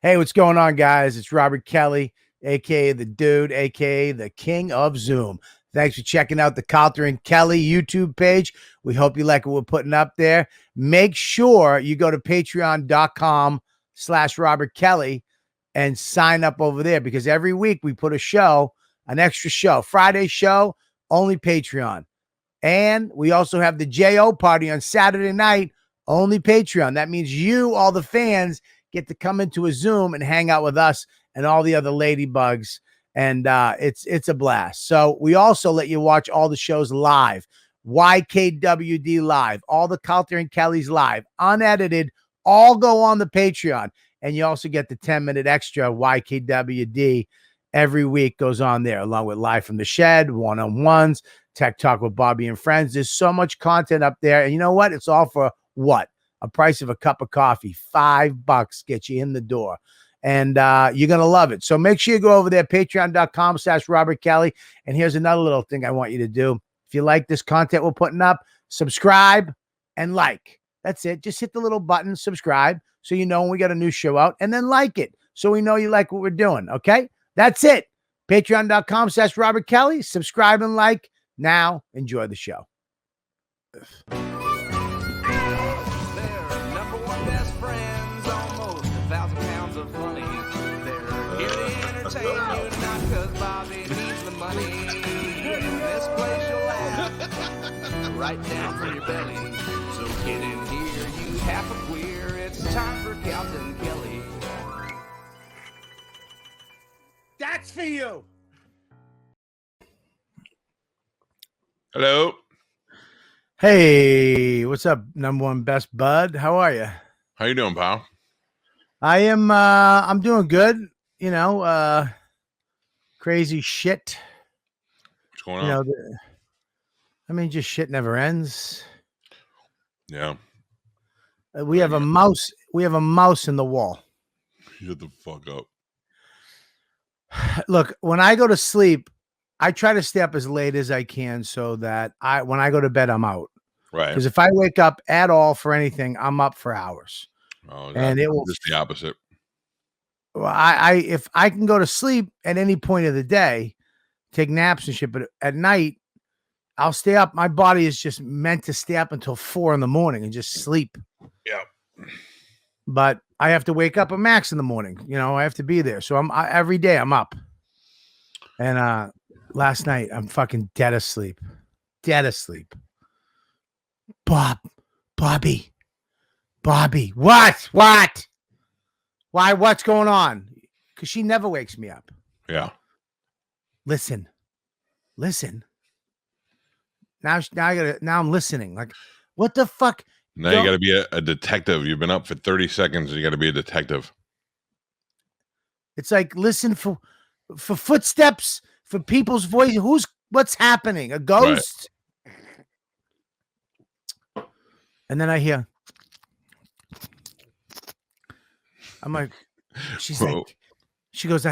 Hey, what's going on, guys? It's Robert Kelly, aka the Dude, aka the King of Zoom. Thanks for checking out the Calta and Kelly YouTube page. We hope you like what we're putting up there. Make sure you go to patreon.com/Robert Kelly and sign up over there, because every week we put a show, an extra show. Friday show, only Patreon. And we also have the JO party on Saturday night, only Patreon. That means you, all the fans, get to come into a Zoom and hang out with us and all the other ladybugs. And it's a blast. So we also let you watch all the shows live. YKWD live, all the Calta and Kelly's live, unedited, all go on the Patreon. And you also get the 10-minute extra YKWD every week goes on there, along with Live from the Shed, one-on-ones, Tech Talk with Bobby and Friends. There's so much content up there. And you know what? It's all for what? A price of a cup of coffee. $5 get you in the door. And you're going to love it. So make sure you go over there, patreon.com/Robert Kelly. And here's another little thing I want you to do. If you like this content we're putting up, subscribe and like. That's it. Just hit the little button, subscribe, so you know when we got a new show out, and then like it so we know you like what we're doing. Okay? That's it. Patreon.com/Robert Kelly. Subscribe and like. Now, enjoy the show. Right down for your belly. So get in here, you half a queer. It's time for Calta and Kelly. That's for you. Hello. Hey, what's up, number one best bud? How are you? How you doing, pal? I am I'm doing good. You know, crazy shit. What's going on? Just shit never ends. Yeah. We have a mouse. We have a mouse in the wall. Shut the fuck up. Look, when I go to sleep, I try to stay up as late as I can so that when I go to bed, I'm out. Right. Because if I wake up at all for anything, I'm up for hours. Oh, and it will just the opposite. Well, if I can go to sleep at any point of the day, take naps and shit, but at night, I'll stay up. My body is just meant to stay up until 4 a.m. and just sleep. Yeah. But I have to wake up at max in the morning. You know, I have to be there. So every day I'm up. And last night I'm fucking dead asleep. Dead asleep. Bobby. What? Why? What's going on? Because she never wakes me up. Yeah. Listen. Now I'm listening. Like, what the fuck? Now you got to be a detective. You've been up for 30 seconds and you got to be a detective. It's like, listen for footsteps, for people's voice. What's happening? A ghost? Right. And then I hear, I'm like, she's Whoa. like, she goes,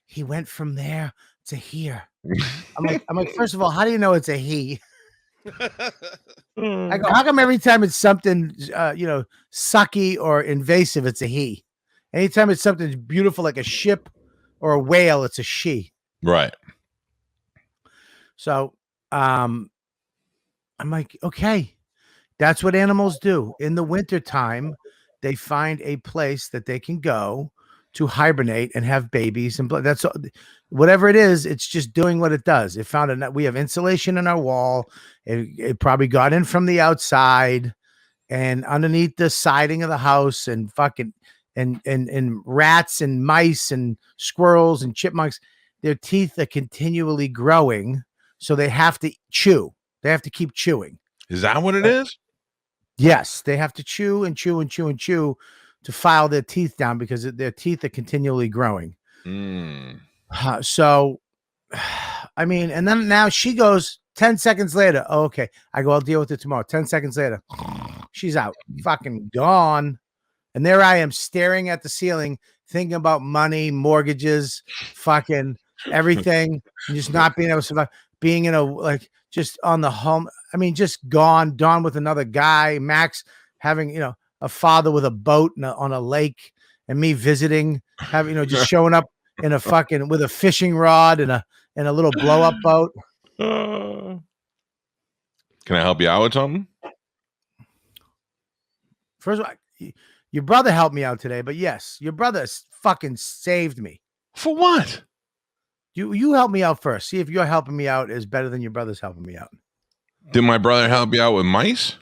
he went from there to here. I'm like, first of all, how do you know it's a he? I go, how come every time it's something, sucky or invasive, it's a he? Anytime it's something beautiful like a ship or a whale, it's a she. Right. So, I'm like, okay, that's what animals do. In the wintertime, they find a place that they can go to hibernate and have babies, and that's whatever it is. It's just doing what it does. It found we have insulation in our wall. It probably got in from the outside and underneath the siding of the house, and fucking and rats and mice and squirrels and chipmunks. Their teeth are continually growing, so they have to chew. They have to keep chewing. Is that what it is? Yes, they have to chew and chew and chew and chew to file their teeth down, because their teeth are continually growing. So, I mean, and then now she goes 10 seconds later. Oh, okay. I go, I'll deal with it tomorrow. 10 seconds later, she's out, fucking gone. And there I am staring at the ceiling, thinking about money, mortgages, fucking everything, and just not being able to survive, being just on the home. I mean, just gone with another guy. Max having, a father with a boat on a lake. and me visiting, just showing up in a fucking with a fishing rod and a little blow up boat. Can I help you out with something? First of all, your brother helped me out today, but yes, your brother fucking saved me. For what? You help me out first. See if you're helping me out is better than your brother's helping me out. Did my brother help you out with mice?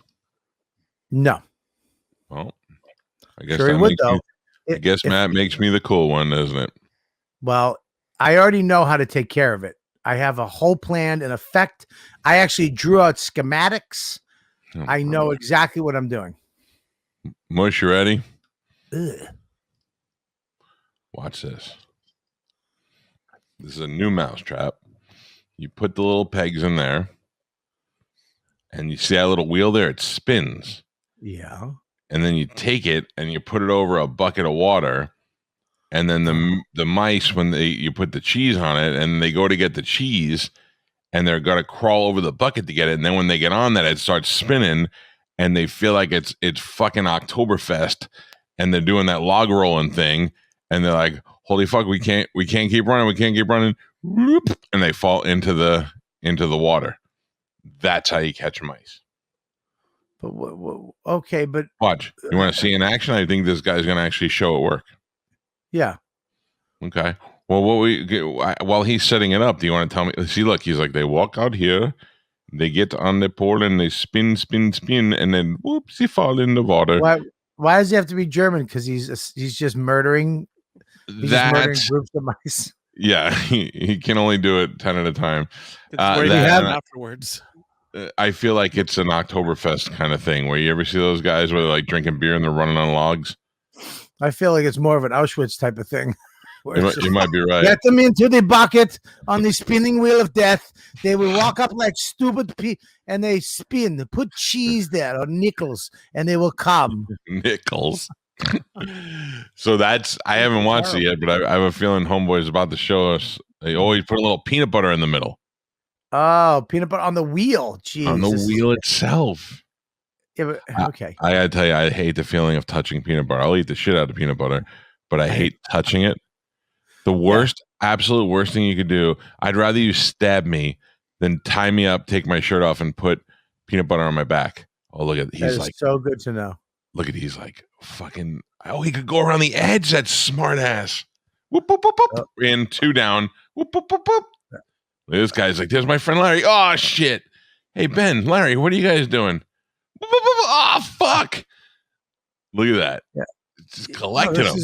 No. Well, I guess Sure he would, though. I guess Matt makes me the cool one, doesn't it? Well, I already know how to take care of it. I have a whole plan in effect. I actually drew out schematics. I know exactly what I'm doing. Mush, you ready? Ugh. Watch this. This is a new mouse trap. You put the little pegs in there, and you see that little wheel there? It spins. Yeah. And then you take it and you put it over a bucket of water, and then the mice, when you put the cheese on it, and they go to get the cheese, and they're gonna crawl over the bucket to get it, and then when they get on that, it starts spinning, and they feel like it's fucking Oktoberfest, and they're doing that log rolling thing, and they're like, holy fuck, we can't keep running, whoop, and they fall into the water. That's how you catch mice. But okay, but watch. You want to see in action? I think this guy's gonna actually show it work. Yeah. Okay. Well, while he's setting it up, do you want to tell me? See, look, he's like, they walk out here, they get on the pole, and they spin, and then whoops, they fall in the water. Why does he have to be German? Because he's just murdering. He's just murdering groups of mice. Yeah, he can only do it 10 at a time. Where you have afterwards. I feel like it's an Oktoberfest kind of thing where you ever see those guys where they're like drinking beer and they're running on logs. I feel like it's more of an Auschwitz type of thing. You might be right. Get them into the bucket on the spinning wheel of death. They will walk up like stupid and they spin. They put cheese there or nickels, and they will come. Nickels. So I haven't watched it yet, but I have a feeling Homeboy's about to show us. They always put a little peanut butter in the middle. Oh, peanut butter on the wheel. Jeez. On the wheel itself. Yeah, but, okay. I gotta tell you, I hate the feeling of touching peanut butter. I'll eat the shit out of peanut butter, but I hate touching it. The worst, absolute worst thing you could do, I'd rather you stab me than tie me up, take my shirt off, and put peanut butter on my back. Oh, look at he's like so good to know. Look at he's like fucking. Oh, he could go around the edge. That smart ass. Whoop, whoop, whoop, whoop. In 2 down. Whoop, whoop, whoop, whoop. This guy's like, there's my friend Larry. Oh shit. Hey Ben, Larry, what are you guys doing? Oh fuck. Look at that. Yeah. Just collected them.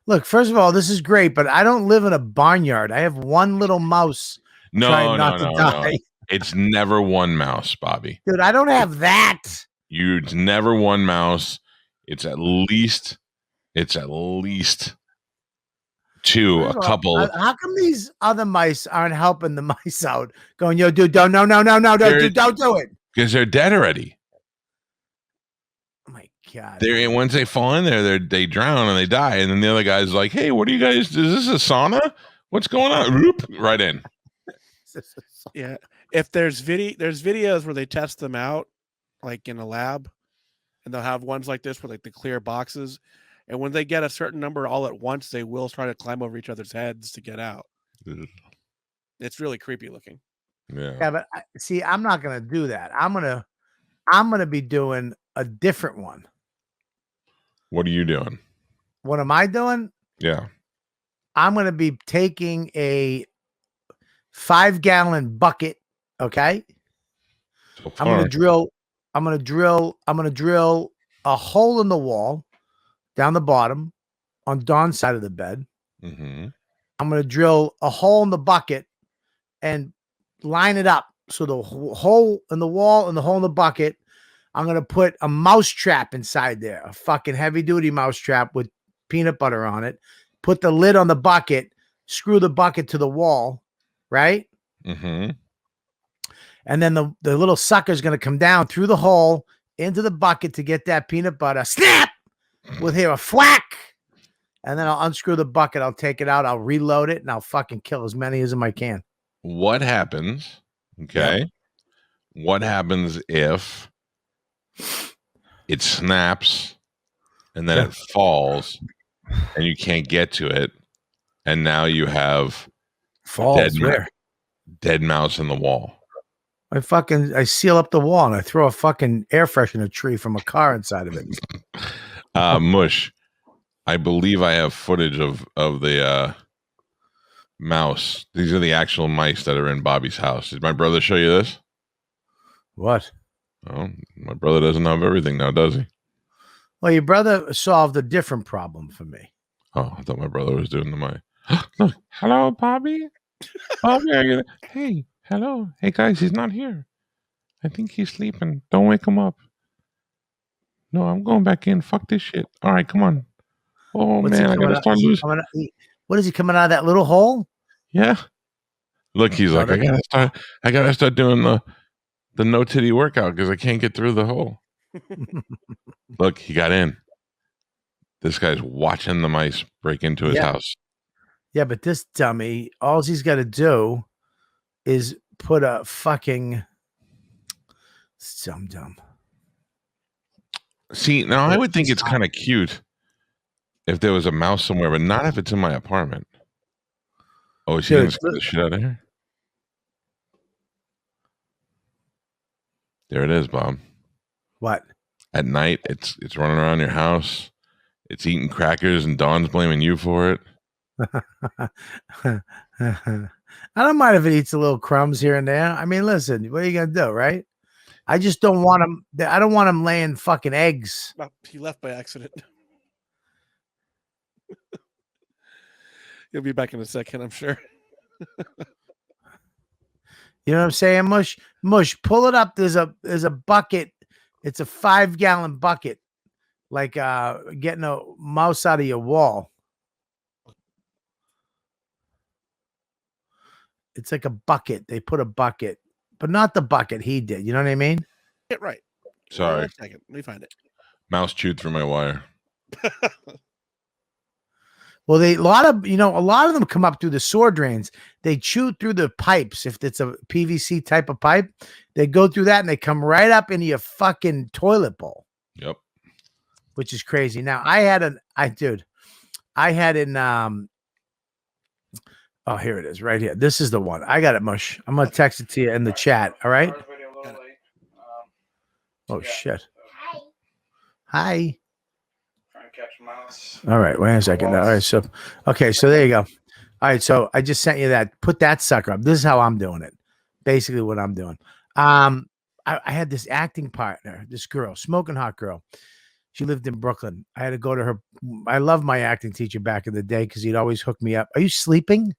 Look, first of all, this is great, but I don't live in a barnyard. I have one little mouse trying not to die. No. It's never one mouse, Bobby. Dude, I don't have that. It's never one mouse. It's at least 2, a couple. How come these other mice aren't helping the mice out? Going, yo, dude, no, dude, don't do it. Because they're dead already. Oh my God. Once they fall in there, they drown and they die. And then the other guy's like, hey, what are you guys? Is this a sauna? What's going on? Oop, right in. Yeah. If there's videos where they test them out, like in a lab, and they'll have ones like this with like the clear boxes. And when they get a certain number all at once, they will try to climb over each other's heads to get out. It's really creepy looking. Yeah, but see, I'm not gonna do that. I'm gonna be doing a different one. What are you doing? What am I doing? Yeah, I'm gonna be taking a 5-gallon bucket. Okay, I'm gonna drill a hole in the wall down the bottom on Don's side of the bed. Mm-hmm. I'm going to drill a hole in the bucket and line it up. So the hole in the wall and the hole in the bucket, I'm going to put a mouse trap inside there, a fucking heavy duty mouse trap with peanut butter on it. Put the lid on the bucket, screw the bucket to the wall, right? Mm-hmm. And then the little sucker's going to come down through the hole into the bucket to get that peanut butter. Snap! We'll hear a thwack. And then I'll unscrew the bucket. I'll take it out. I'll reload it, and I'll fucking kill as many as I can. What happens? Okay. Yeah. What happens if it snaps and then it falls, and you can't get to it, and now you have Falls where? dead mouse in the wall. I seal up the wall and I throw a fucking air freshener tree from a car inside of it. Mush, I believe I have footage of the mouse. These are the actual mice that are in Bobby's house. Did my brother show you this? What? Oh, my brother doesn't have everything now, does he? Well, your brother solved a different problem for me. Oh, I thought my brother was doing the mice. Look, hello, Bobby. Bobby, are you there? Hey, hello. Hey, guys, he's not here. I think he's sleeping. Don't wake him up. No, I'm going back in. Fuck this shit. All right, come on. Oh, What's he man, I coming gotta out? start Is he losing. coming out- What is he coming out of that little hole? Yeah. Look, he's like, I gotta start doing the no titty workout because I can't get through the hole. Look, he got in. This guy's watching the mice break into his house. Yeah, but this dummy, all he's got to do is put a fucking dumb. See, now I would think it's kind of cute if there was a mouse somewhere, but not if it's in my apartment. Oh, is he gonna scare the shit out of here? There it is, Bob. What? At night, it's running around your house. It's eating crackers, and Dawn's blaming you for it. I don't mind if it eats a little crumbs here and there. I mean, listen, what are you gonna do, right? I just don't want him. I don't want him laying fucking eggs. No, he left by accident. He'll be back in a second, I'm sure. You know what I'm saying, Mush? Mush, pull it up. There's a bucket. It's a 5-gallon bucket, like getting a mouse out of your wall. It's like a bucket. They put a bucket, but not the bucket he did. You know what I mean? Get right. Sorry. Wait a second. Let me find it. Mouse chewed through my wire. Well, a lot of them come up through the sewer drains. They chew through the pipes. If it's a PVC type of pipe, they go through that and they come right up into your fucking toilet bowl. Yep. Which is crazy. Now I had oh, here it is right here. This is the one. I got it, Mush. I'm going to text it to you in the chat. All right. Oh shit. Hi. All right, wait a second. All right, so there you go. All right, so I just sent you that. Put that sucker up. This is how I'm doing it. Basically, what I'm doing. I had this acting partner, this girl, smoking hot girl. She lived in Brooklyn. I had to go to her. I loved my acting teacher back in the day because he'd always hook me up. Are you sleeping?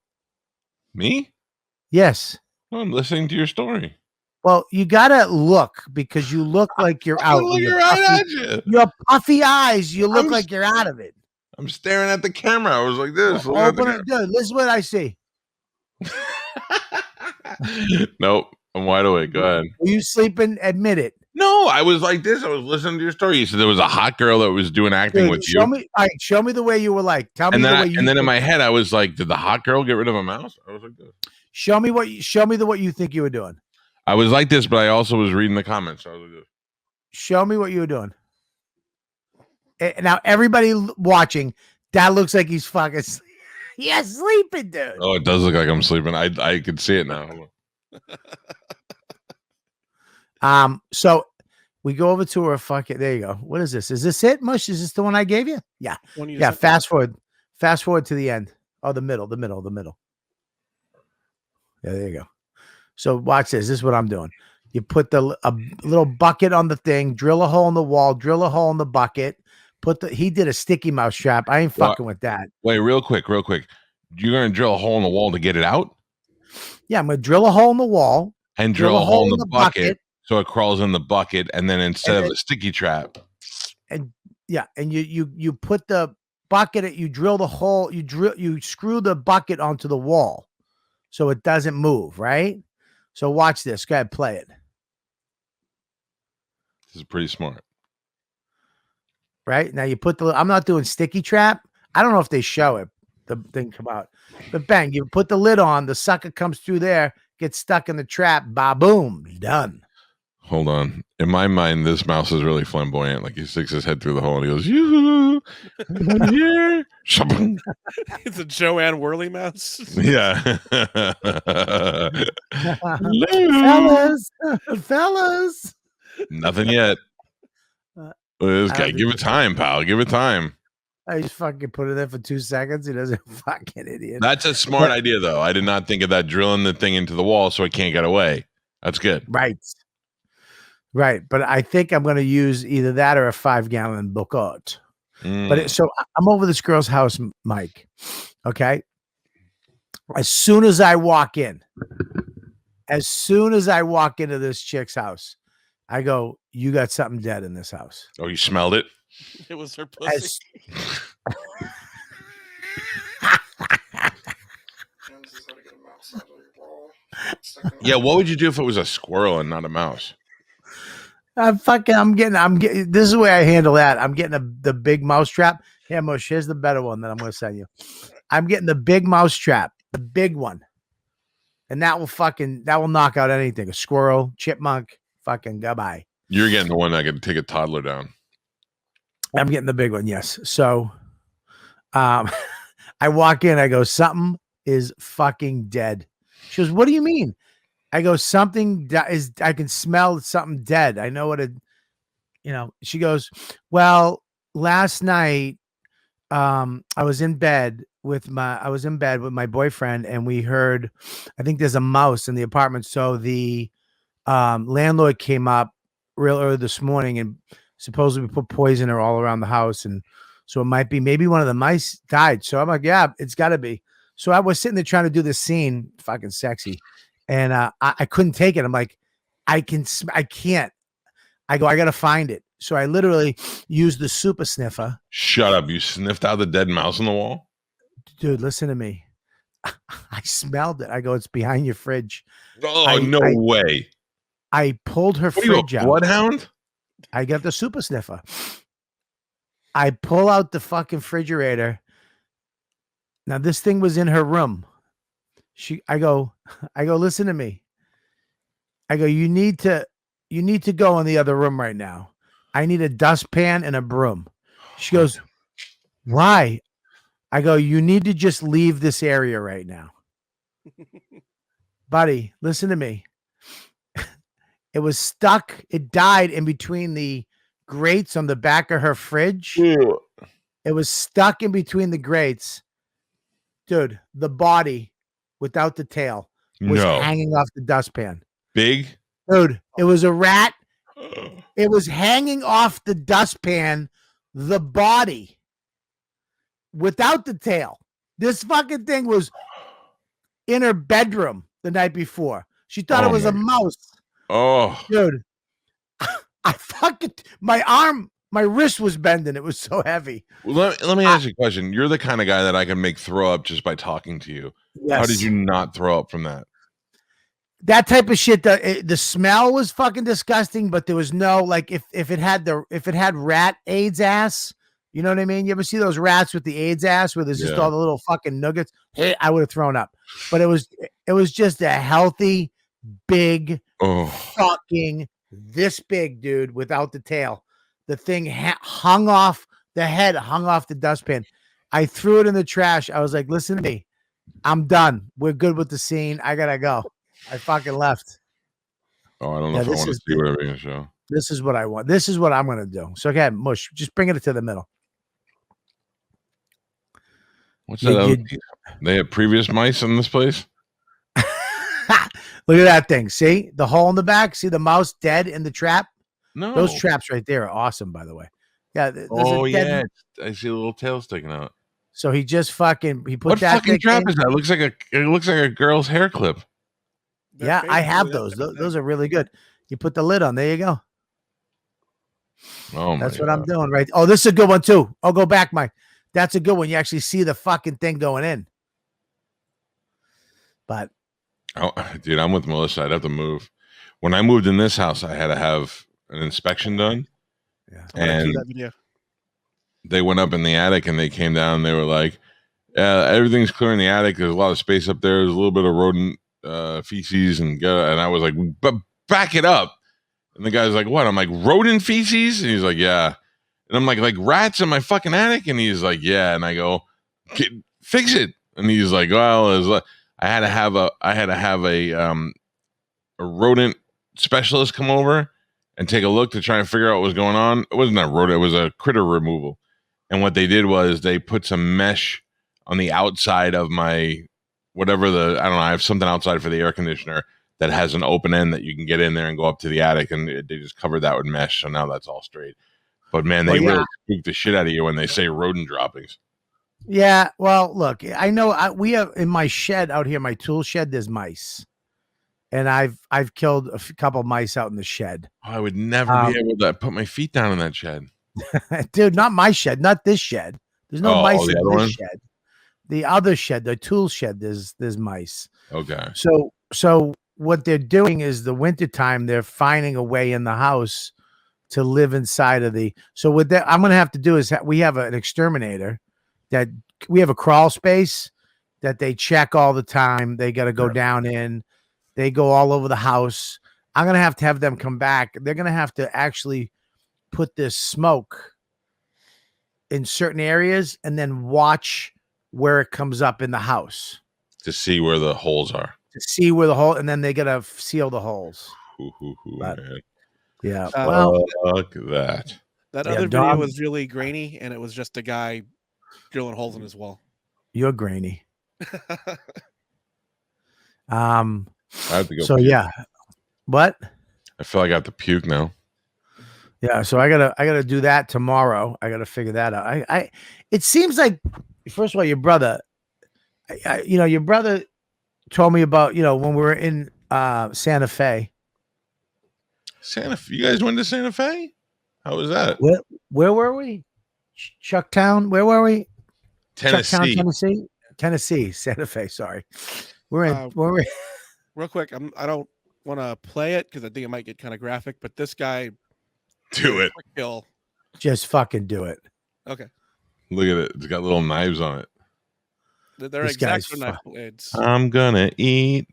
Me? Yes. No, I'm listening to your story. Well, you gotta look because you look like you're out. Your puffy eyes. You look like you're out of it. I'm staring at the camera. I was like this. Open it, dude. This is what I see. Nope, I'm wide awake. Go ahead. Were you sleeping? Admit it. No, I was like this. I was listening to your story. You said there was a hot girl that was doing acting with you. All right, show me the way you were like. Tell me the way you. And then in my head, I was like, "Did the hot girl get rid of a mouse?" I was like this. Show me what you think you were doing. I was like this, but I also was reading the comments. So I was like this. Show me what you were doing. Now, everybody watching, that looks like he's fucking sleeping, dude. Oh, it does look like I'm sleeping. I can see it now. So we go over to her fucking. There you go. What is this? Is this it, Mush? Is this the one I gave you? Yeah. Yeah. Fast forward to the end. Oh, the middle. Yeah, there you go. So watch this. This is what I'm doing. You put a little bucket on the thing, drill a hole in the wall, drill a hole in the bucket. He did a sticky mouse trap. I ain't fucking with that. Wait, real quick. You're gonna drill a hole in the wall to get it out? Yeah, I'm gonna drill a hole in the wall and drill a hole in the bucket so it crawls in the bucket, and then instead of a sticky trap. And yeah, and you put the bucket. You drill the hole. You screw the bucket onto the wall, so it doesn't move. Right. So watch this. Go ahead, play it. This is pretty smart. Right now, you put I'm not doing sticky trap. I don't know if they show it. The thing come out, but bang! You put the lid on. The sucker comes through there, gets stuck in the trap. Ba boom, done. Hold on. In my mind, this mouse is really flamboyant. Like he sticks his head through the hole and he goes, "Yoo-hoo, anybody here?" Shabong. It's a Joanne Whirly mouse. Yeah. Fellas, fellas. Nothing yet. Uh, Look at this I guy. don't Give it time, pal. Give it time. I just fucking put it there for 2 seconds. He doesn't fucking idiot. That's a smart idea, though. I did not think of that, drilling the thing into the wall so it can't get away. That's good. Right. Right. But I think I'm going to use either that or a 5-gallon bucket. But so I'm over this girl's house, Mike. Okay. As soon as I walk into this chick's house, I go, "You got something dead in this house." Oh, you smelled it? It was her pussy. Yeah, what would you do if it was a squirrel and not a mouse? I'm getting, this is the way I handle that. I'm getting the big mouse trap. Here, Mush, here's the better one that I'm going to send you. I'm getting the big mouse trap, the big one. And that will knock out anything. A squirrel, chipmunk, fucking goodbye. You're getting the one that could take a toddler down. I'm getting the big one, yes. So I walk in, I go, "Something is fucking dead." She goes, "What do you mean?" I go, "Something is, I can smell something dead. I know what it, She goes, "Well, last night, I was in bed with my boyfriend, and we heard, I think there's a mouse in the apartment. So the landlord came up real early this morning and supposedly put poison all around the house. And so it might be, maybe one of the mice died." So I'm like, "Yeah, it's gotta be." So I was sitting there trying to do this scene, fucking sexy. And I couldn't take it. I'm like, I can't. I go, "I got to find it." So I literally used the super sniffer. Shut up. You sniffed out the dead mouse on the wall? Dude, listen to me. I smelled it. I go, "It's behind your fridge." Oh, no way. I pulled her What are you, fridge a out. bloodhound? I got the super sniffer. I pull out the fucking refrigerator. Now this thing was in her room. I go, "Listen to me." I go, you need to go in the other room right now. I need a dustpan and a broom." She goes, "Why?" I go, "You need to just leave this area right now." Buddy, listen to me. It was stuck. It died in between the grates on the back of her fridge. Ew. It was stuck in between the grates. Dude, the body without the tail was hanging off the dustpan. Big? Dude, it was a rat. It was hanging off the dustpan, the body without the tail. This fucking thing was in her bedroom the night before. She thought it was a mouse. Oh, dude. I fucking, my wrist was bending. It was so heavy. Well, let me ask you a question. You're the kind of guy that I can make throw up just by talking to you. Yes. How did you not throw up from that? That type of shit, the smell was fucking disgusting, but there was no, like, if it had rat AIDS ass, you know what I mean? You ever see those rats with the AIDS ass where there's just all the little fucking nuggets? Hey, I would have thrown up. But it was just a healthy, big, fucking this big dude without the tail. The thing hung off the head, hung off the dustpan. I threw it in the trash. I was like, "Listen to me. I'm done. We're good with the scene. I gotta go." I fucking left. Oh, I don't know if I want to see whatever you're gonna show. This is what I want. This is what I'm gonna do. So again, Mush, just bring it to the middle. What's that? They have previous mice in this place? Look at that thing. See the hole in the back? See the mouse dead in the trap? No. Those traps right there are awesome, by the way. Yeah. Yeah. I see a little tail sticking out. So he just fucking, he put what that fucking trap in. is that? It looks like a girl's hair clip. Yeah, I have those. Those are really good. You put the lid on. There you go. Oh, that's what I'm doing, right? Oh, this is a good one too. I'll go back, Mike. That's a good one. You actually see the fucking thing going in. But dude, I'm with Melissa. I'd have to move. When I moved in this house, I had to have an inspection done. Yeah, and they went up in the attic and they came down and they were like, everything's clear in the attic. There's a lot of space up there. There's a little bit of rodent feces and I was like, but back it up. And the guy's like, what? I'm like, rodent feces? And he's like, yeah. And I'm like rats in my fucking attic? And he's like, yeah. And I go, fix it. And he's like, well, I had to have a rodent specialist come over and take a look to try and figure out what was going on. It wasn't a rodent, it was a critter removal. And what they did was they put some mesh on the outside of my whatever I don't know, I have something outside for the air conditioner that has an open end that you can get in there and go up to the attic, and they just covered that with mesh, so now that's all straight. But man, they really spook the shit out of you when they say rodent droppings. Yeah, well, look, I know we have in my shed out here, my tool shed, there's mice. And I've killed a couple mice out in the shed. I would never be able to put my feet down in that shed. Dude, not my shed, not this shed. There's no mice in this shed. The other shed, the tool shed, there's mice. Okay. So what they're doing is the wintertime, they're finding a way in the house to live inside of so what I'm gonna have to do is we have an exterminator that we have a crawl space that they check all the time. They gotta go down in. They go all over the house. I'm going to have them come back. They're going to have to actually put this smoke in certain areas and then watch where it comes up in the house. To see where the holes are. And then they got to seal the holes. Man. Yeah. Fuck that. That other video was really grainy, and it was just a guy drilling holes in his wall. You're grainy. I have to go. So puke. Yeah, what? I feel like I have to puke now. Yeah, so I gotta do that tomorrow. I gotta figure that out. It seems like, first of all, your brother, your brother told me about when we were in Santa Fe. You guys went to Santa Fe? How was that? Where were we? Chucktown. Where were we? Tennessee. Chucktown, Tennessee. Santa Fe. Sorry, we're in. Real quick, I don't want to play it because I think it might get kind of graphic, but this guy, do it. Kill. Just fucking do it. Okay. Look at it. It's got little knives on it. They're exact knife blades. I'm gonna eat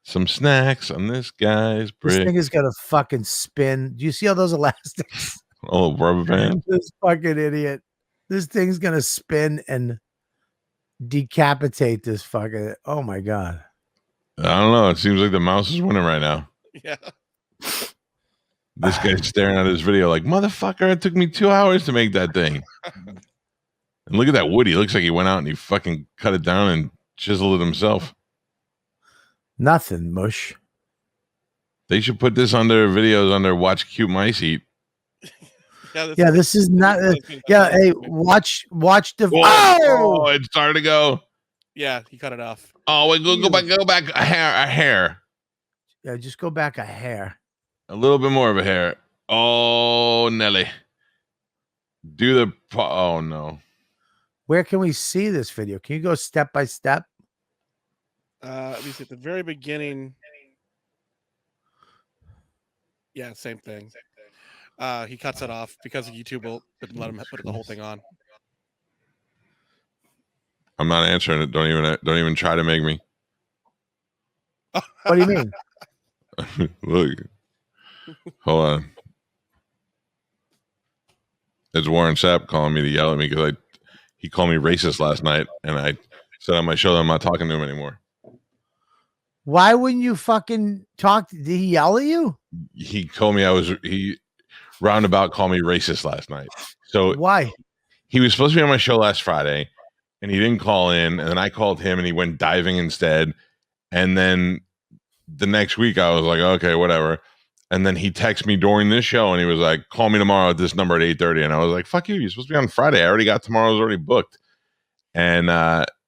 some snacks on this guy's brick. This thing is gonna fucking spin. Do you see all those elastics? Oh, rubber band. This fucking idiot. This thing's gonna spin and decapitate this fucking. Oh my god. I don't know. It seems like the mouse is winning right now. Yeah. This guy's staring at his video like, motherfucker, it took me 2 hours to make that thing. And look at that wood. He looks like he went out and he fucking cut it down and chiseled it himself. Nothing, mush. They should put this under videos under watch cute mice eat. Yeah, this is not. Hey, watch the. Oh, it started to go. Yeah, he cut it off. Oh, wait, go back a hair. Yeah, just go back a hair. A little bit more of a hair. Oh, Nelly. Oh, no. Where can we see this video? Can you go step by step? At least at the very beginning. Yeah, same thing. He cuts it off because YouTube wouldn't let him put the whole thing on. I'm not answering it. Don't even try to make me. What do you mean? Look. Hold on. It's Warren Sapp calling me to yell at me because he called me racist last night, and I said on my show that I'm not talking to him anymore. Why wouldn't you fucking talk? Did he yell at you? He told me he roundabout called me racist last night. So why? He was supposed to be on my show last Friday, and he didn't call in, and then I called him, and he went diving instead. And then the next week, I was like, okay, whatever. And then he texted me during this show, and he was like, call me tomorrow at this number at 8:30. And I was like, fuck you. You're supposed to be on Friday. I already got tomorrow's already booked. And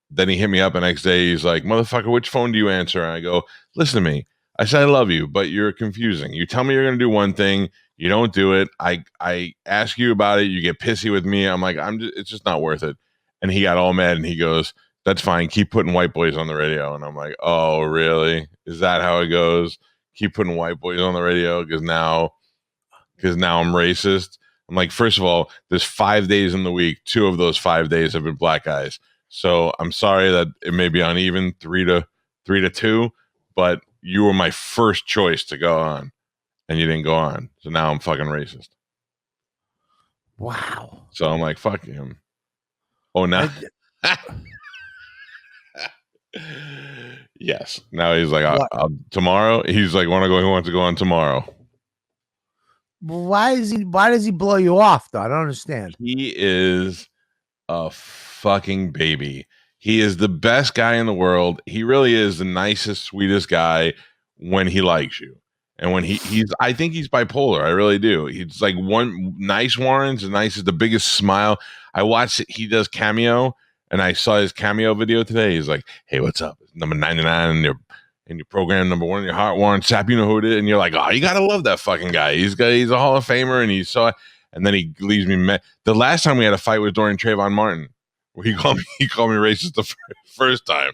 then he hit me up the next day. He's like, motherfucker, which phone do you answer? And I go, listen to me. I said, I love you, but you're confusing. You tell me you're going to do one thing. You don't do it. I ask you about it. You get pissy with me. I'm like, it's just not worth it. And he got all mad, and he goes, that's fine. Keep putting white boys on the radio. And I'm like, oh, really? Is that how it goes? Keep putting white boys on the radio because now I'm racist. I'm like, first of all, there's 5 days in the week. 2 of those 5 days have been black guys. So I'm sorry that it may be uneven, 3 to 2, but you were my first choice to go on. and you didn't go on. So now I'm fucking racist. Wow. So I'm like, fuck him. Oh, now. Yes. Now he's like, tomorrow. He's like, want to go? He wants to go on tomorrow. Why does he blow you off though? I don't understand. He is a fucking baby. He is the best guy in the world. He really is the nicest, sweetest guy when he likes you. And when he's, I think he's bipolar. I really do. He's like one nice Warren's as nice as the biggest smile. I watched it. He does Cameo, and I saw his Cameo video today. He's like, "Hey, what's up? It's number 99 in your program, number 1 in your heart, Warren Sapp. You know who it is." And you're like, "Oh, you gotta love that fucking guy. He's a Hall of Famer." And and then he leaves me. The last time we had a fight was during Trayvon Martin, where he called me racist the first time.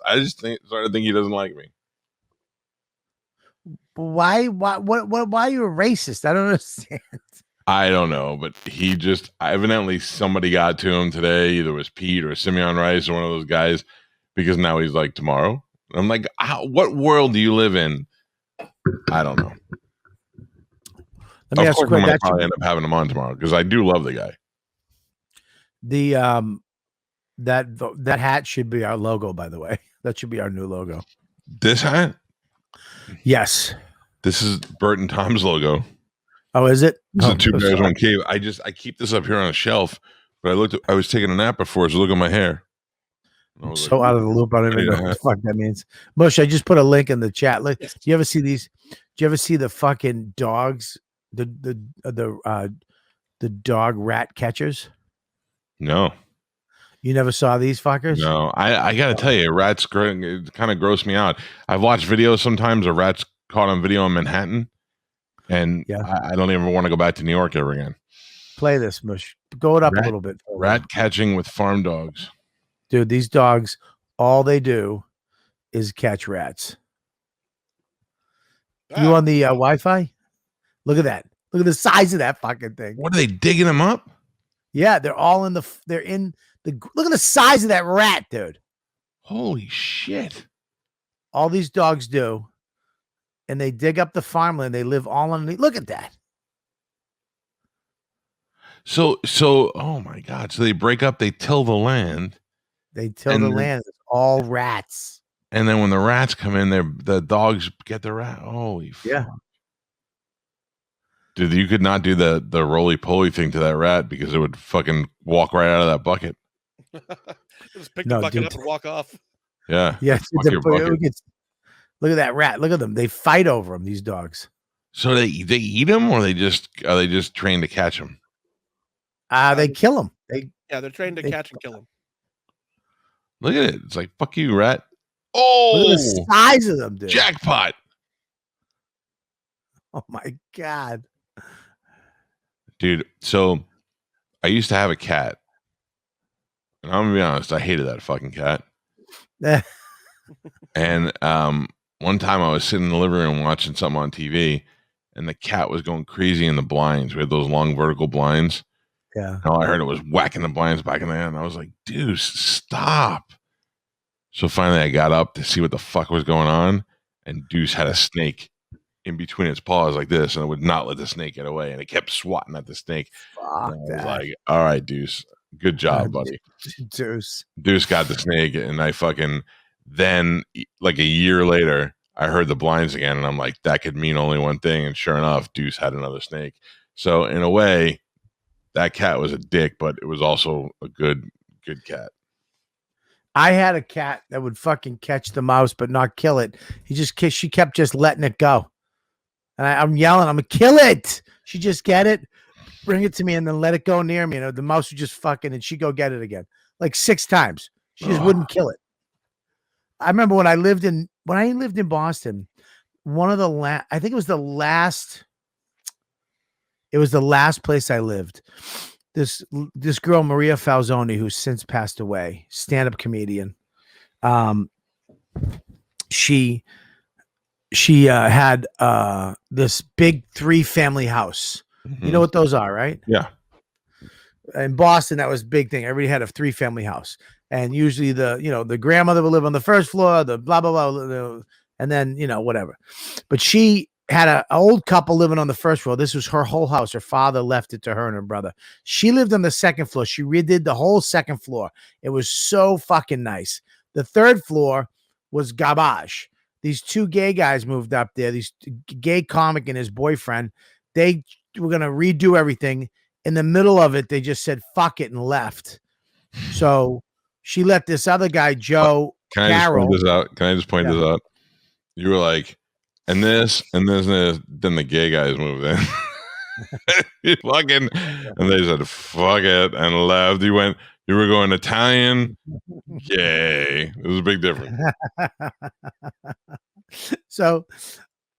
I just started to think he doesn't like me. Why are you a racist? I don't understand. I don't know, but he just evidently somebody got to him today. Either it was Pete or Simeon Rice or one of those guys, because now he's like, tomorrow. I'm like, what world do you live in? I don't know. Let me ask you a question. I'm probably end up having him on tomorrow because I do love the guy. The that hat should be our logo, by the way. That should be our new logo. This hat? Yes. This is Bert and Tom's logo. Oh, is it? This is 2 Bears, 1 Cave. I keep this up here on a shelf, but I was taking a nap before, so look at my hair. I'm so out of the loop. I don't even know what the fuck that means. Bush, I just put a link in the chat. Do you ever see these? Do you ever see the fucking dogs? The dog rat catchers? No. You never saw these fuckers? No. I gotta tell you, rats kind of gross me out. I've watched videos sometimes of rats caught on video in Manhattan, and I don't even want to go back to New York ever again. Play this, Mush. Go it up a little bit. Rat catching with farm dogs. Dude, these dogs, all they do is catch rats. You on the Wi-Fi? Look at that. Look at the size of that fucking thing. What are they digging them up? Yeah, they're in the look at the size of that rat, dude. Holy shit. All these dogs do, and they dig up the farmland. They live all underneath. Look at that. So, oh my God. So they break up, they till the land. They till the land. It's all rats. And then when the rats come in, the dogs get the rat. Holy fuck. Dude, you could not do the roly-poly thing to that rat because it would fucking walk right out of that bucket. Just pick the bucket up and walk off. Yeah. Yeah. Look at that rat. Look at them. They fight over them, these dogs. So they eat them, or are they just trained to catch them? They kill them. They're trained to catch and kill them. Look at it. It's like, fuck you, rat. Oh, look at the size of them, dude. Jackpot. Oh my God. Dude, so I used to have a cat. And I'm gonna be honest, I hated that fucking cat. And one time I was sitting in the living room watching something on TV, and the cat was going crazy in the blinds. We had those long vertical blinds. Yeah. And all I heard it was whacking the blinds back in the hand. And I was like, dude, stop. So finally I got up to see what the fuck was going on, and Deuce had a snake in between its paws like this, and it would not let the snake get away, and it kept swatting at the snake. I was like, all right, Deuce, good job, buddy. Deuce got the snake, and I fucking then, like a year later, I heard the blinds again, and I'm like, that could mean only one thing, and sure enough, Deuce had another snake. So in a way, that cat was a dick, but it was also a good cat. I had a cat that would fucking catch the mouse but not kill it. She kept just letting it go. And I'm yelling, I'm going to kill it. She just get it, bring it to me, and then let it go near me. And the mouse would just fucking, and she'd go get it again. Like 6 times. She just wouldn't kill it. I remember when I lived in Boston, I think it was the last place I lived. This girl, Maria Falzoni, who's since passed away, stand-up comedian. She had this big 3-family house. Mm-hmm. You know what those are, right? Yeah. In Boston, that was a big thing. Everybody had a 3-family house. And usually the grandmother would live on the first floor, the blah, blah, blah, and then, whatever. But she had an old couple living on the first floor. This was her whole house. Her father left it to her and her brother. She lived on the second floor. She redid the whole second floor. It was so fucking nice. The third floor was garbage. These two gay guys moved up there. These gay comic and his boyfriend. They were going to redo everything. In the middle of it, they just said, fuck it, and left. So she let this other guy, Joe Can I Carroll. just point this out? Can I just point this out? You were like, and this, and this, and this. Then the gay guys moved in. Fucking, and they said, fuck it, and left. You were going Italian, gay. It was a big difference. So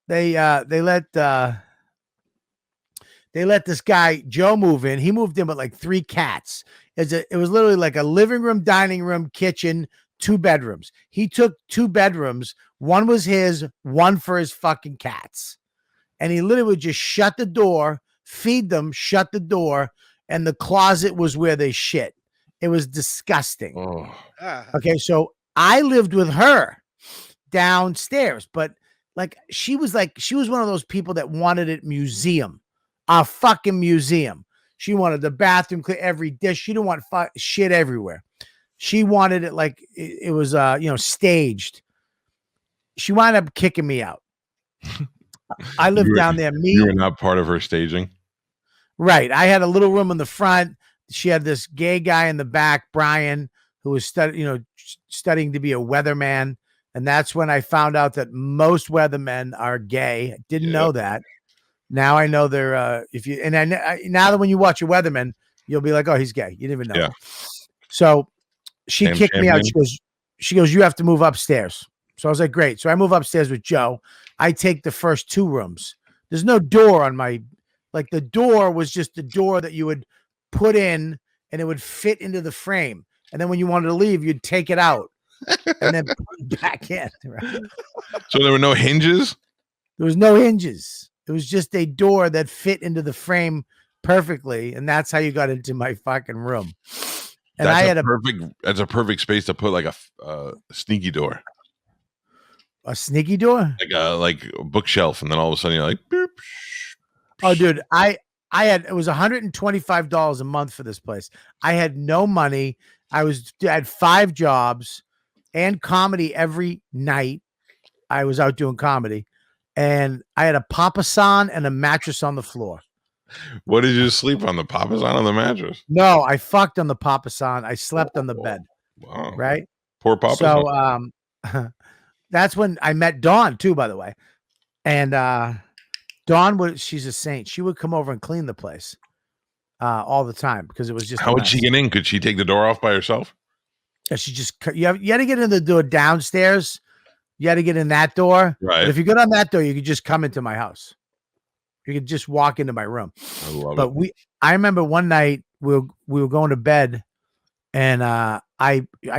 they let this guy Joe move in. He moved in with like 3 cats. It was literally like a living room, dining room, kitchen, 2 bedrooms. He took 2 bedrooms. One was his, one for his fucking cats. And he literally would just shut the door, feed them, shut the door, and the closet was where they shit. It was disgusting. Oh. Okay, so I lived with her downstairs, but like she was one of those people that wanted it museum, a fucking museum. She wanted the bathroom clear, every dish. She didn't want shit everywhere. She wanted it like it was staged. She wound up kicking me out. I lived down there. You were not part of her staging, right? I had a little room in the front. She had this gay guy in the back, Brian, who was studying to be a weatherman. And that's when I found out that most weathermen are gay. I didn't know that. Now I know they're now that when you watch a weatherman, you'll be like, oh, he's gay. You didn't even know. Yeah. So she kicked me out. She goes, you have to move upstairs. So I was like, great. So I move upstairs with Joe. I take the first 2 rooms. There's no door on the door was just the door that you would put in and it would fit into the frame. And then when you wanted to leave, you'd take it out and then put it back in. Right? So there were no hinges? There was no hinges. It was just a door that fit into the frame perfectly. And that's how you got into my fucking room. And that's a perfect space to put like a sneaky door. A sneaky door? Like a bookshelf. And then all of a sudden you're like, boop. Oh, dude, it was $125 a month for this place. I had no money. I had 5 jobs and comedy every night. I was out doing comedy, and I had a papasan and a mattress on the floor. What did you sleep on? The papasan on the mattress? No, I fucked on the papasan. I slept on the bed. Wow. Right? Poor papasan. So that's when I met Dawn too, by the way. And Dawn she's a saint. She would come over and clean the place all the time because it was just. How would she get in? Could she take the door off by herself? She just you had to get in the door downstairs. You had to get in that door. Right. But if you go down that door, you could just come into my house. You could just walk into my room. I love it. I remember one night we were going to bed, and I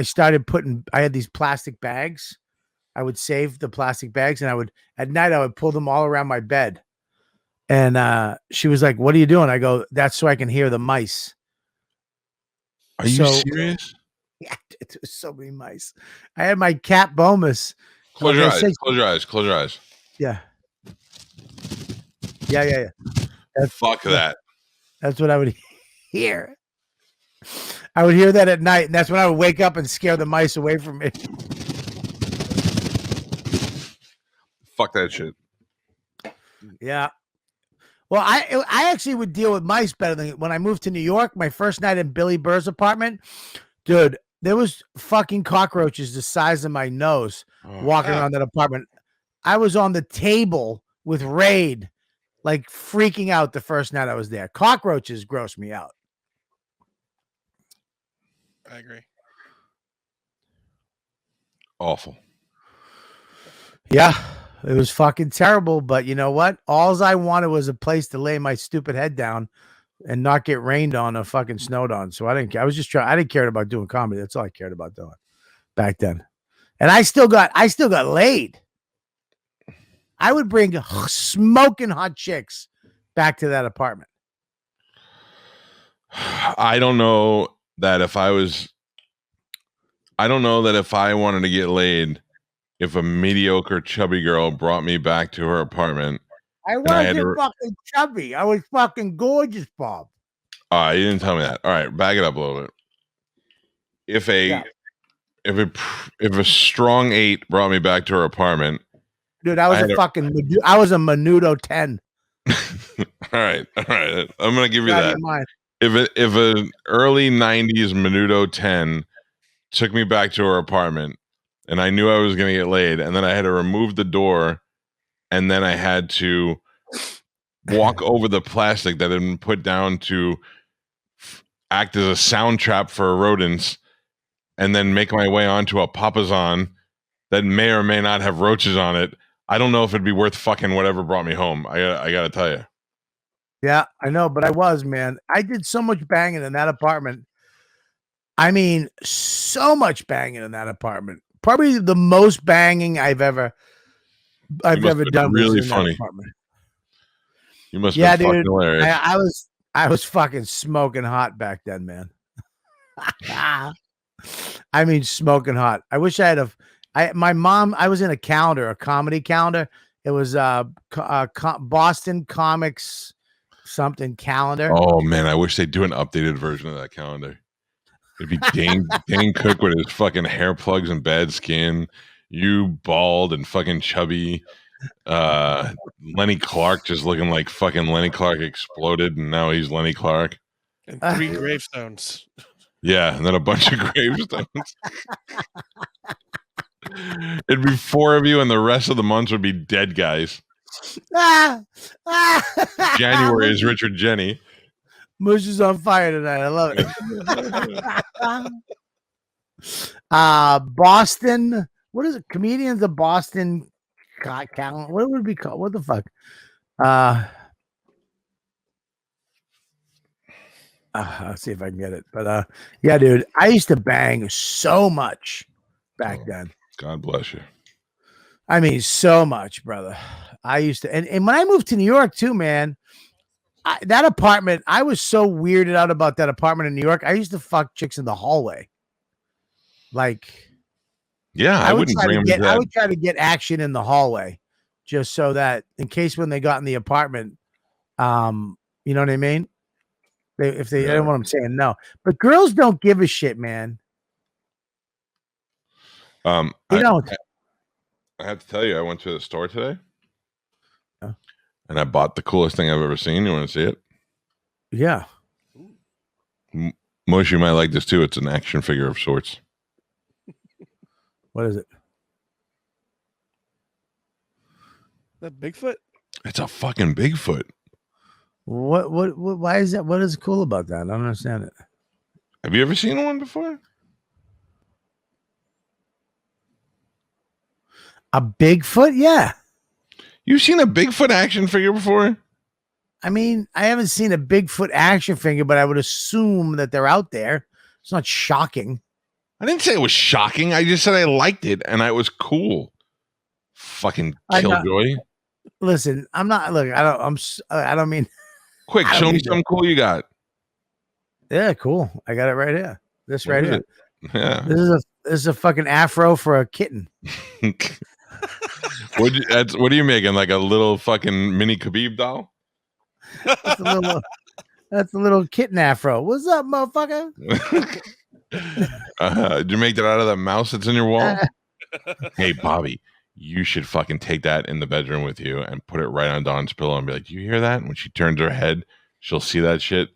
started I had these plastic bags. I would save the plastic bags, and at night I would pull them all around my bed. And she was like, what are you doing? I go, that's so I can hear the mice. Are you serious? Yeah, there's so many mice. I had my cat Bomus. Close your eyes. Close your eyes. Close your eyes. Yeah. Yeah. Fuck that. That's what I would hear. I would hear that at night, and that's when I would wake up and scare the mice away from me. Fuck that shit. Yeah. Well, I actually would deal with mice better than when I moved to New York. My first night in Billy Burr's apartment, dude, there was fucking cockroaches the size of my nose walking around that apartment. I was on the table with Raid, like freaking out the first night I was there. Cockroaches gross me out. I agree. Awful. Yeah. It was fucking terrible, but you know what? All I wanted was a place to lay my stupid head down and not get rained on or fucking snowed on. So I didn't care. I didn't care about doing comedy. That's all I cared about doing back then. And I still got laid. I would bring smoking hot chicks back to that apartment. I don't know that if I wanted to get laid, if a mediocre chubby girl brought me back to her apartment I And I had wasn't to. fucking chubby. I was fucking gorgeous, Bob. You didn't tell me that. All right, back it up a little bit. If Yeah. if a strong 8 brought me back to her apartment, Dude, I was I was a Menudo 10. all right. I'm gonna give you Out of that. your mind. If an early 90s Menudo 10 took me back to her apartment and I knew I was gonna get laid, and then I had to remove the door, and then I had to walk over the plastic that had been put down to act as a sound trap for rodents, and then make my way onto a papazon that may or may not have roaches on it. I don't know if it'd be worth fucking whatever brought me home. I gotta tell you. Yeah, I know, but I was, man. I did so much banging in that apartment. I mean, so much banging in that apartment. Probably the most banging I've ever must have been done really was in funny. that apartment. You must have been fucking dude. hilarious. I was fucking smoking hot back then, man. I mean, smoking hot. I wish I had my mom, I was in a comedy calendar. It was Boston Comics something calendar. Oh man, I wish they'd do an updated version of that calendar. It'd be Dane Cook with his fucking hair plugs and bad skin, you bald and fucking chubby, Lenny Clark just looking like fucking Lenny Clark exploded, and now he's Lenny Clark. And 3 gravestones. Yeah, and then a bunch of gravestones. It'd be 4 of you, and the rest of the months would be dead guys. January is Richard Jenny. Mush is on fire tonight. I love it. Boston. What is it? Comedians of Boston. What would it be called? What the fuck? I'll see if I can get it. But yeah, dude, I used to bang so much back then. God bless you. I mean, so much, brother. I used to, and when I moved to New York too, man, that apartment, I was so weirded out about that apartment in New York. I used to fuck chicks in the hallway. Like, yeah, I wouldn't bring them I would try to get action in the hallway just so that in case when they got in the apartment, you know what I mean? If they don't know what I'm saying, no. But girls don't give a shit, man. They don't. I have to tell you, I went to the store today. Yeah. And I bought the coolest thing I've ever seen. You want to see it? Yeah. Most you might like this too. It's an action figure of sorts. What is it? That Bigfoot? It's a fucking Bigfoot. What why is that? What is cool about that? I don't understand it. Have you ever seen one before? A Bigfoot? Yeah. You've seen a Bigfoot action figure before? I mean, I haven't seen a Bigfoot action figure, but I would assume that they're out there. It's not shocking. I didn't say it was shocking. I just said I liked it and I was cool. Fucking killjoy. Listen, I'm not. Look, I don't mean. Quick, show me something cool you got. Yeah, cool. I got it right here. This right here. Yeah. This is a fucking afro for a kitten. What are you making? Like a little fucking mini Khabib doll? That's a little kitten afro. What's up, motherfucker? Did you make that out of that mouse that's in your wall? Hey, Bobby, you should fucking take that in the bedroom with you and put it right on Dawn's pillow and be like, "Do you hear that?" And when she turns her head, she'll see that shit.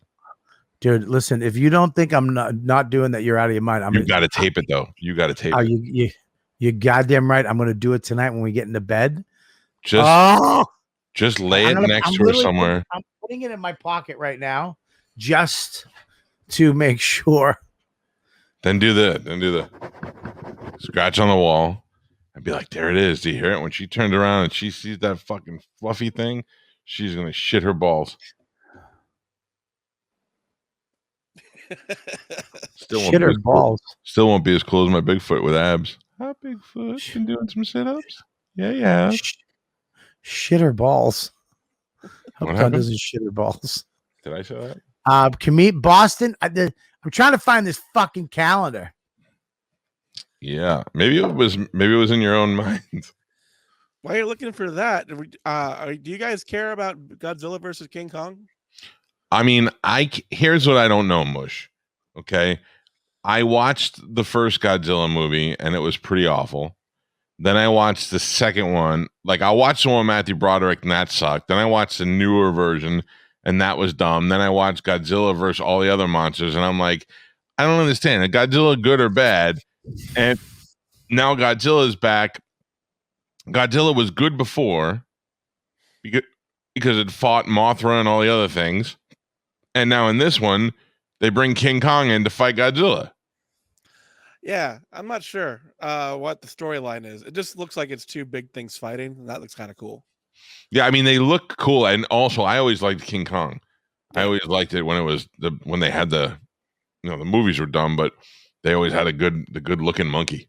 Dude, listen, if you don't think I'm not doing that, you're out of your mind. You got to tape it though. You got to tape it. You goddamn right. I'm going to do it tonight when we get into bed. Just lay it next to her somewhere. I'm putting it in my pocket right now, just to make sure. Then do the scratch on the wall. I'd be like, there it is. Do you hear it? When she turns around and she sees that fucking fluffy thing, she's gonna shit her balls. Shit her balls. Still won't be as cool as my Bigfoot with abs. Hi, Bigfoot. Been doing some sit-ups? Yeah. Shit her balls. What Hope doesn't shit her balls. Did I say that? Can meet Boston. I'm trying to find this fucking calendar. Yeah, maybe it was in your own mind. While you're looking for that, do you guys care about Godzilla versus King Kong? I mean, here's what I don't know, Mush. Okay, I watched the first Godzilla movie and it was pretty awful. Then I watched the second one. Like I watched the one with Matthew Broderick and that sucked. Then I watched the newer version and that was dumb. Then I watched Godzilla versus all the other monsters and I'm like, I don't understand. Is Godzilla good or bad? And now Godzilla's back. Godzilla was good before because it fought Mothra and all the other things. And now in this one, they bring King Kong in to fight Godzilla. Yeah, I'm not sure what the storyline is. It just looks like it's two big things fighting, and that looks kind of cool. Yeah, I mean they look cool, and also I always liked King Kong. I Yeah. always liked it when it was when they had the movies were dumb, but they always had the good looking monkey.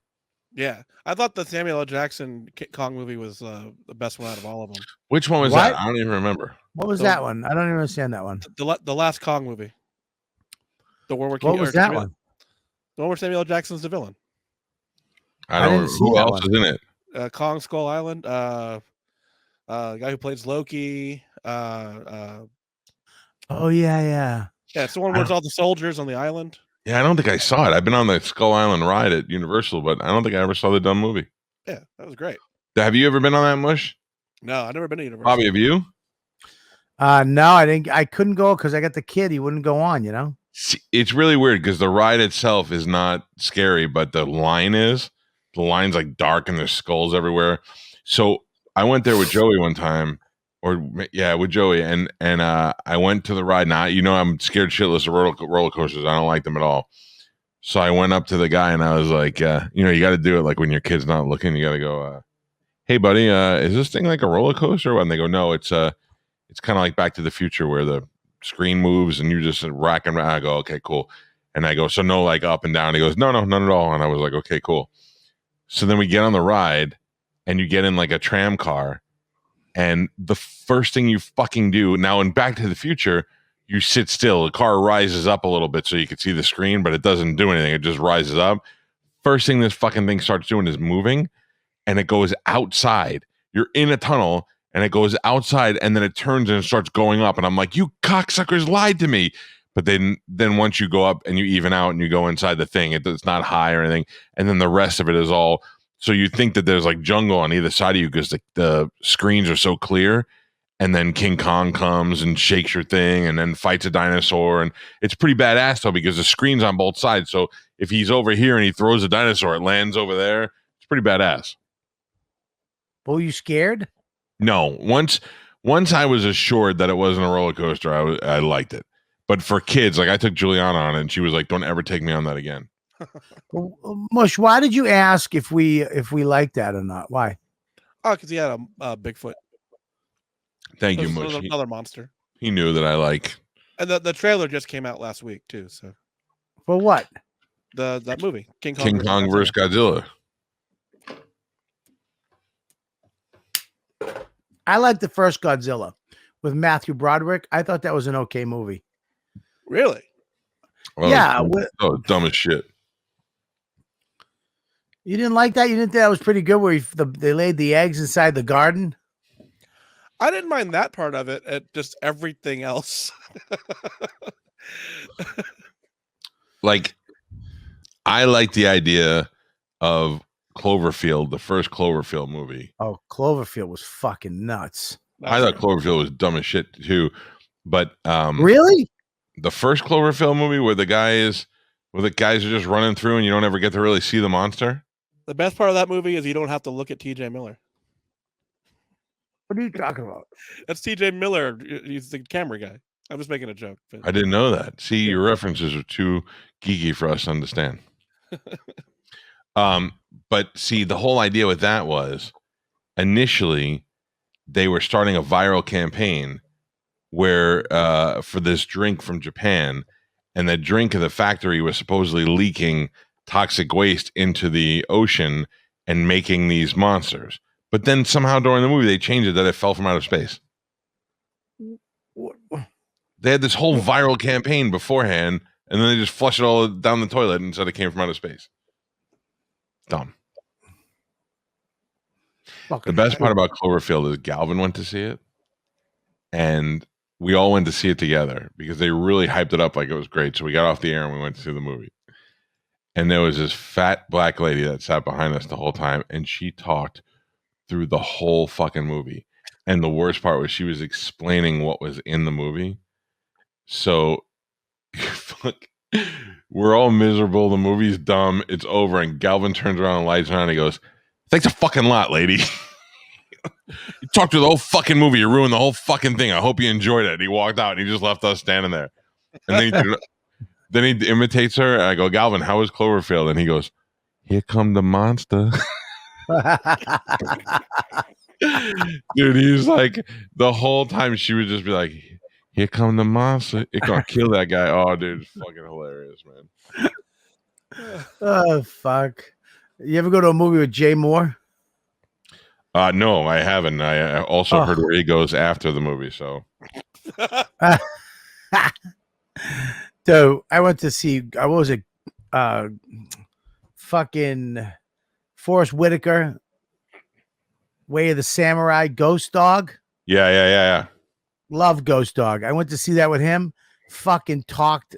Yeah, I thought the Samuel L. Jackson Kong movie was the best one out of all of them. Which one was What? that? I don't even remember. What was that one? I don't even understand that one. The last Kong movie. The one where What was that one? The one where Samuel L. Jackson's the villain. I don't. Who else is in it? Kong Skull Island. The guy who plays Loki. Oh yeah. Yeah, it's the one where it's all the soldiers on the island. Yeah, I don't think I saw it. I've been on the Skull Island ride at Universal, but I don't think I ever saw the dumb movie. Yeah, that was great. Have you ever been on that, Mush? No, I've never been to Universal. Bobby, have you? No, I didn't. I couldn't go because I got the kid. He wouldn't go on. You know. It's really weird because the ride itself is not scary, but the line is. The line's like dark and there's skulls everywhere. So I went there with Joey one time, with Joey, and I went to the ride. Now I'm scared shitless of roller coasters. I don't like them at all. So I went up to the guy and I was like, you got to do it like when your kid's not looking. You got to go, hey buddy, is this thing like a roller coaster? And they go, no, it's kind of like Back to the Future where the screen moves and you just rack and I go, okay, cool. And I go, so no, like up and down. He goes, no, none at all. And I was like, okay, cool. So then we get on the ride and you get in like a tram car. And the first thing you fucking do now in Back to the Future, you sit still. The car rises up a little bit so you can see the screen, but it doesn't do anything. It just rises up. First thing this fucking thing starts doing is moving and it goes outside. You're in a tunnel and it goes outside and then it turns and it starts going up. And I'm like, you cocksuckers lied to me. But then once you go up and you even out and you go inside the thing, it's not high or anything. And then the rest of it is all, so you think that there's like jungle on either side of you because the screens are so clear. And then King Kong comes and shakes your thing and then fights a dinosaur. And it's pretty badass though, because the screen's on both sides. So if he's over here and he throws a dinosaur, it lands over there. It's pretty badass. But were you scared? No. Once I was assured that it wasn't a roller coaster, I liked it. But for kids, like I took Juliana on it and she was like, don't ever take me on that again. Mush, why did you ask if we liked that or not? Why? Oh, because he had a Bigfoot. Thank you, Mush. Mush. Another monster. He knew that I like. And the trailer just came out last week too. So For what? that movie, King Kong versus Godzilla. I liked the first Godzilla with Matthew Broderick. I thought that was an okay movie. Really? Oh, Yeah. Dumb as shit. You didn't like that? You didn't think that was pretty good where they laid the eggs inside the garden? I didn't mind that part of it. Just everything else. Like, I like the idea of Cloverfield, the first Cloverfield movie. Oh, Cloverfield was fucking nuts. I thought Cloverfield was dumb as shit too. But really? The first Cloverfield movie where the guys are just running through and you don't ever get to really see the monster. The best part of that movie is you don't have to look at TJ Miller. What are you talking about? That's TJ Miller. He's the camera guy. I'm just making a joke. But... I didn't know that. See, your references are too geeky for us to understand. But see, the whole idea with that was initially they were starting a viral campaign where for this drink from Japan, and the drink of the factory was supposedly leaking toxic waste into the ocean and making these monsters. But then somehow during the movie they changed it that it fell from outer space. They had this whole viral campaign beforehand, and then they just flushed it all down the toilet and said it came from outer space. Dumb. The best part about Cloverfield is Galvin went to see it, and we all went to see it together because they really hyped it up like it was great. So we got off the air and we went to see the movie. And there was this fat black lady that sat behind us the whole time, and she talked through the whole fucking movie. And the worst part was she was explaining what was in the movie. So we're all miserable. The movie's dumb. It's over. And Galvin turns around and lights on and he goes, "Thanks a fucking lot, lady." You talked through the whole fucking movie. You ruined the whole fucking thing. I hope you enjoyed it. And he walked out and he just left us standing there. And then he imitates her. And I go, "Galvin, how was Cloverfield?" And he goes, "Here come the monster." Dude, he's like, the whole time she would just be like, "Here come the monster. It gonna kill that guy." Oh, dude, it's fucking hilarious, man. Oh, fuck. You ever go to a movie with Jay Moore? No, I haven't. I also heard where he goes after the movie. So, so I went to see. What was it? Fucking Forrest Whitaker, Way of the Samurai, Ghost Dog. Yeah. Love Ghost Dog. I went to see that with him. Fucking talked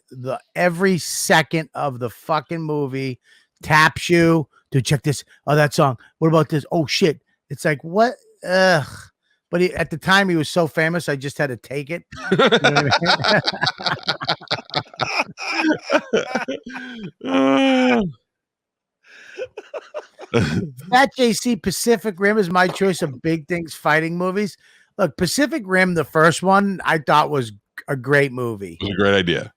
every second of the fucking movie. Taps you. Dude, check this. Oh, that song. What about this? Oh shit. It's like, what? Ugh. But at the time he was so famous, I just had to take it. You know what I mean? That JC Pacific Rim is my choice of big things fighting movies. Look, Pacific Rim, the first one, I thought was a great movie. It was a great idea.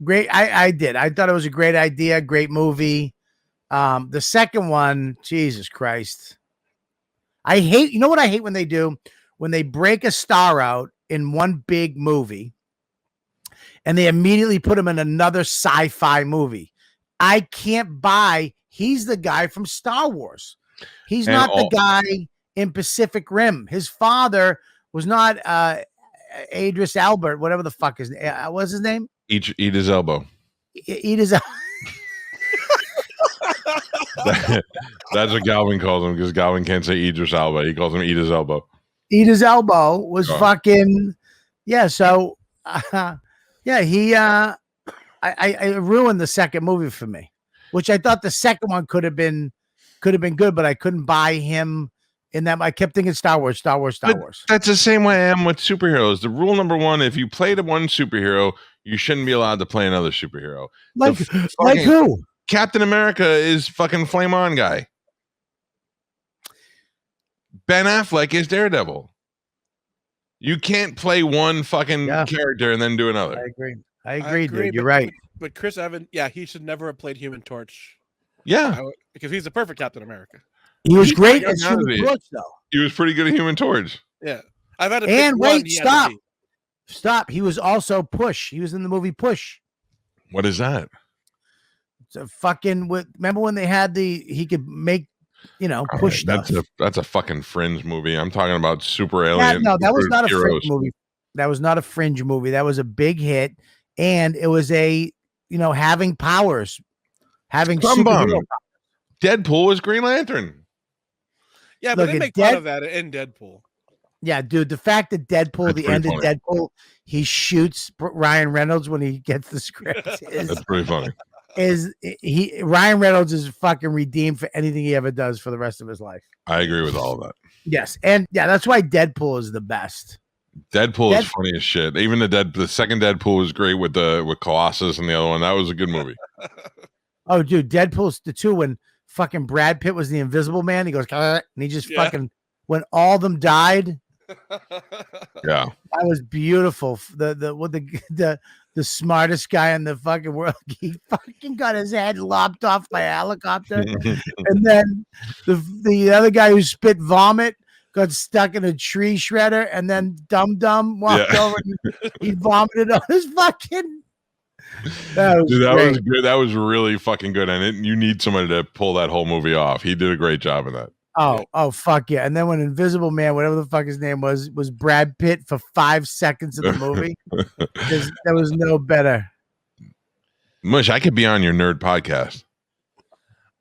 Great. I did. I thought it was a great idea. Great movie. The second one, Jesus Christ. You know what I hate when they do? When they break a star out in one big movie and they immediately put him in another sci-fi movie. I can't buy. He's the guy from Star Wars. He's not the guy in Pacific Rim. His father was not Idris Elba, whatever the fuck his name. What's his name? Eat his elbow. Eat his elbow. That's what Galvin calls him because Galvin can't say Idris Elba. He calls him Eat his elbow. Eat his elbow was fucking So he I ruined the second movie for me, which I thought the second one could have been good, but I couldn't buy him in that. I kept thinking Star Wars. That's the same way I am with superheroes. The rule number one: if you play the one superhero, you shouldn't be allowed to play another superhero. Like who? Captain America is fucking flame on guy. Ben Affleck is Daredevil. You can't play one fucking character and then do another. I agree, dude. You're right. But Chris Evans, he should never have played Human Torch. Yeah, because he's the perfect Captain America. He was great at Human Torch, though. He was pretty good at Human Torch. Yeah, I've had to. And wait, stop. He was also Push. He was in the movie Push. What is that? It's a fucking. Remember when they had he could make, push stuff. That's a fucking Fringe movie. I'm talking about Super Alien. No, that was not a Fringe movie. That was not a Fringe movie. That was a big hit, and it was having powers, having superhero powers. Deadpool was Green Lantern. Yeah, but they make fun of that in Deadpool. Yeah, dude. The fact that Deadpool, the end of Deadpool, he shoots Ryan Reynolds when he gets the script. That's pretty funny. Ryan Reynolds is fucking redeemed for anything he ever does for the rest of his life. I agree with all of that. Yes, and that's why Deadpool is the best. Deadpool is funny as shit. Even the second Deadpool was great with Colossus and the other one. That was a good movie. Oh, dude, Deadpool's the two when fucking Brad Pitt was the Invisible Man. He goes and he just fucking when all of them died. Yeah, that was beautiful. The smartest guy in the fucking world, he fucking got his head lopped off by a helicopter, and then the other guy who spit vomit got stuck in a tree shredder, and then Dum Dum walked over and he vomited on his fucking. That was good. That was really fucking good, and you need somebody to pull that whole movie off. He did a great job of that. Oh, fuck yeah. And then when Invisible Man, whatever the fuck his name was Brad Pitt for 5 seconds of the movie. There was no better. Mush, I could be on your nerd podcast.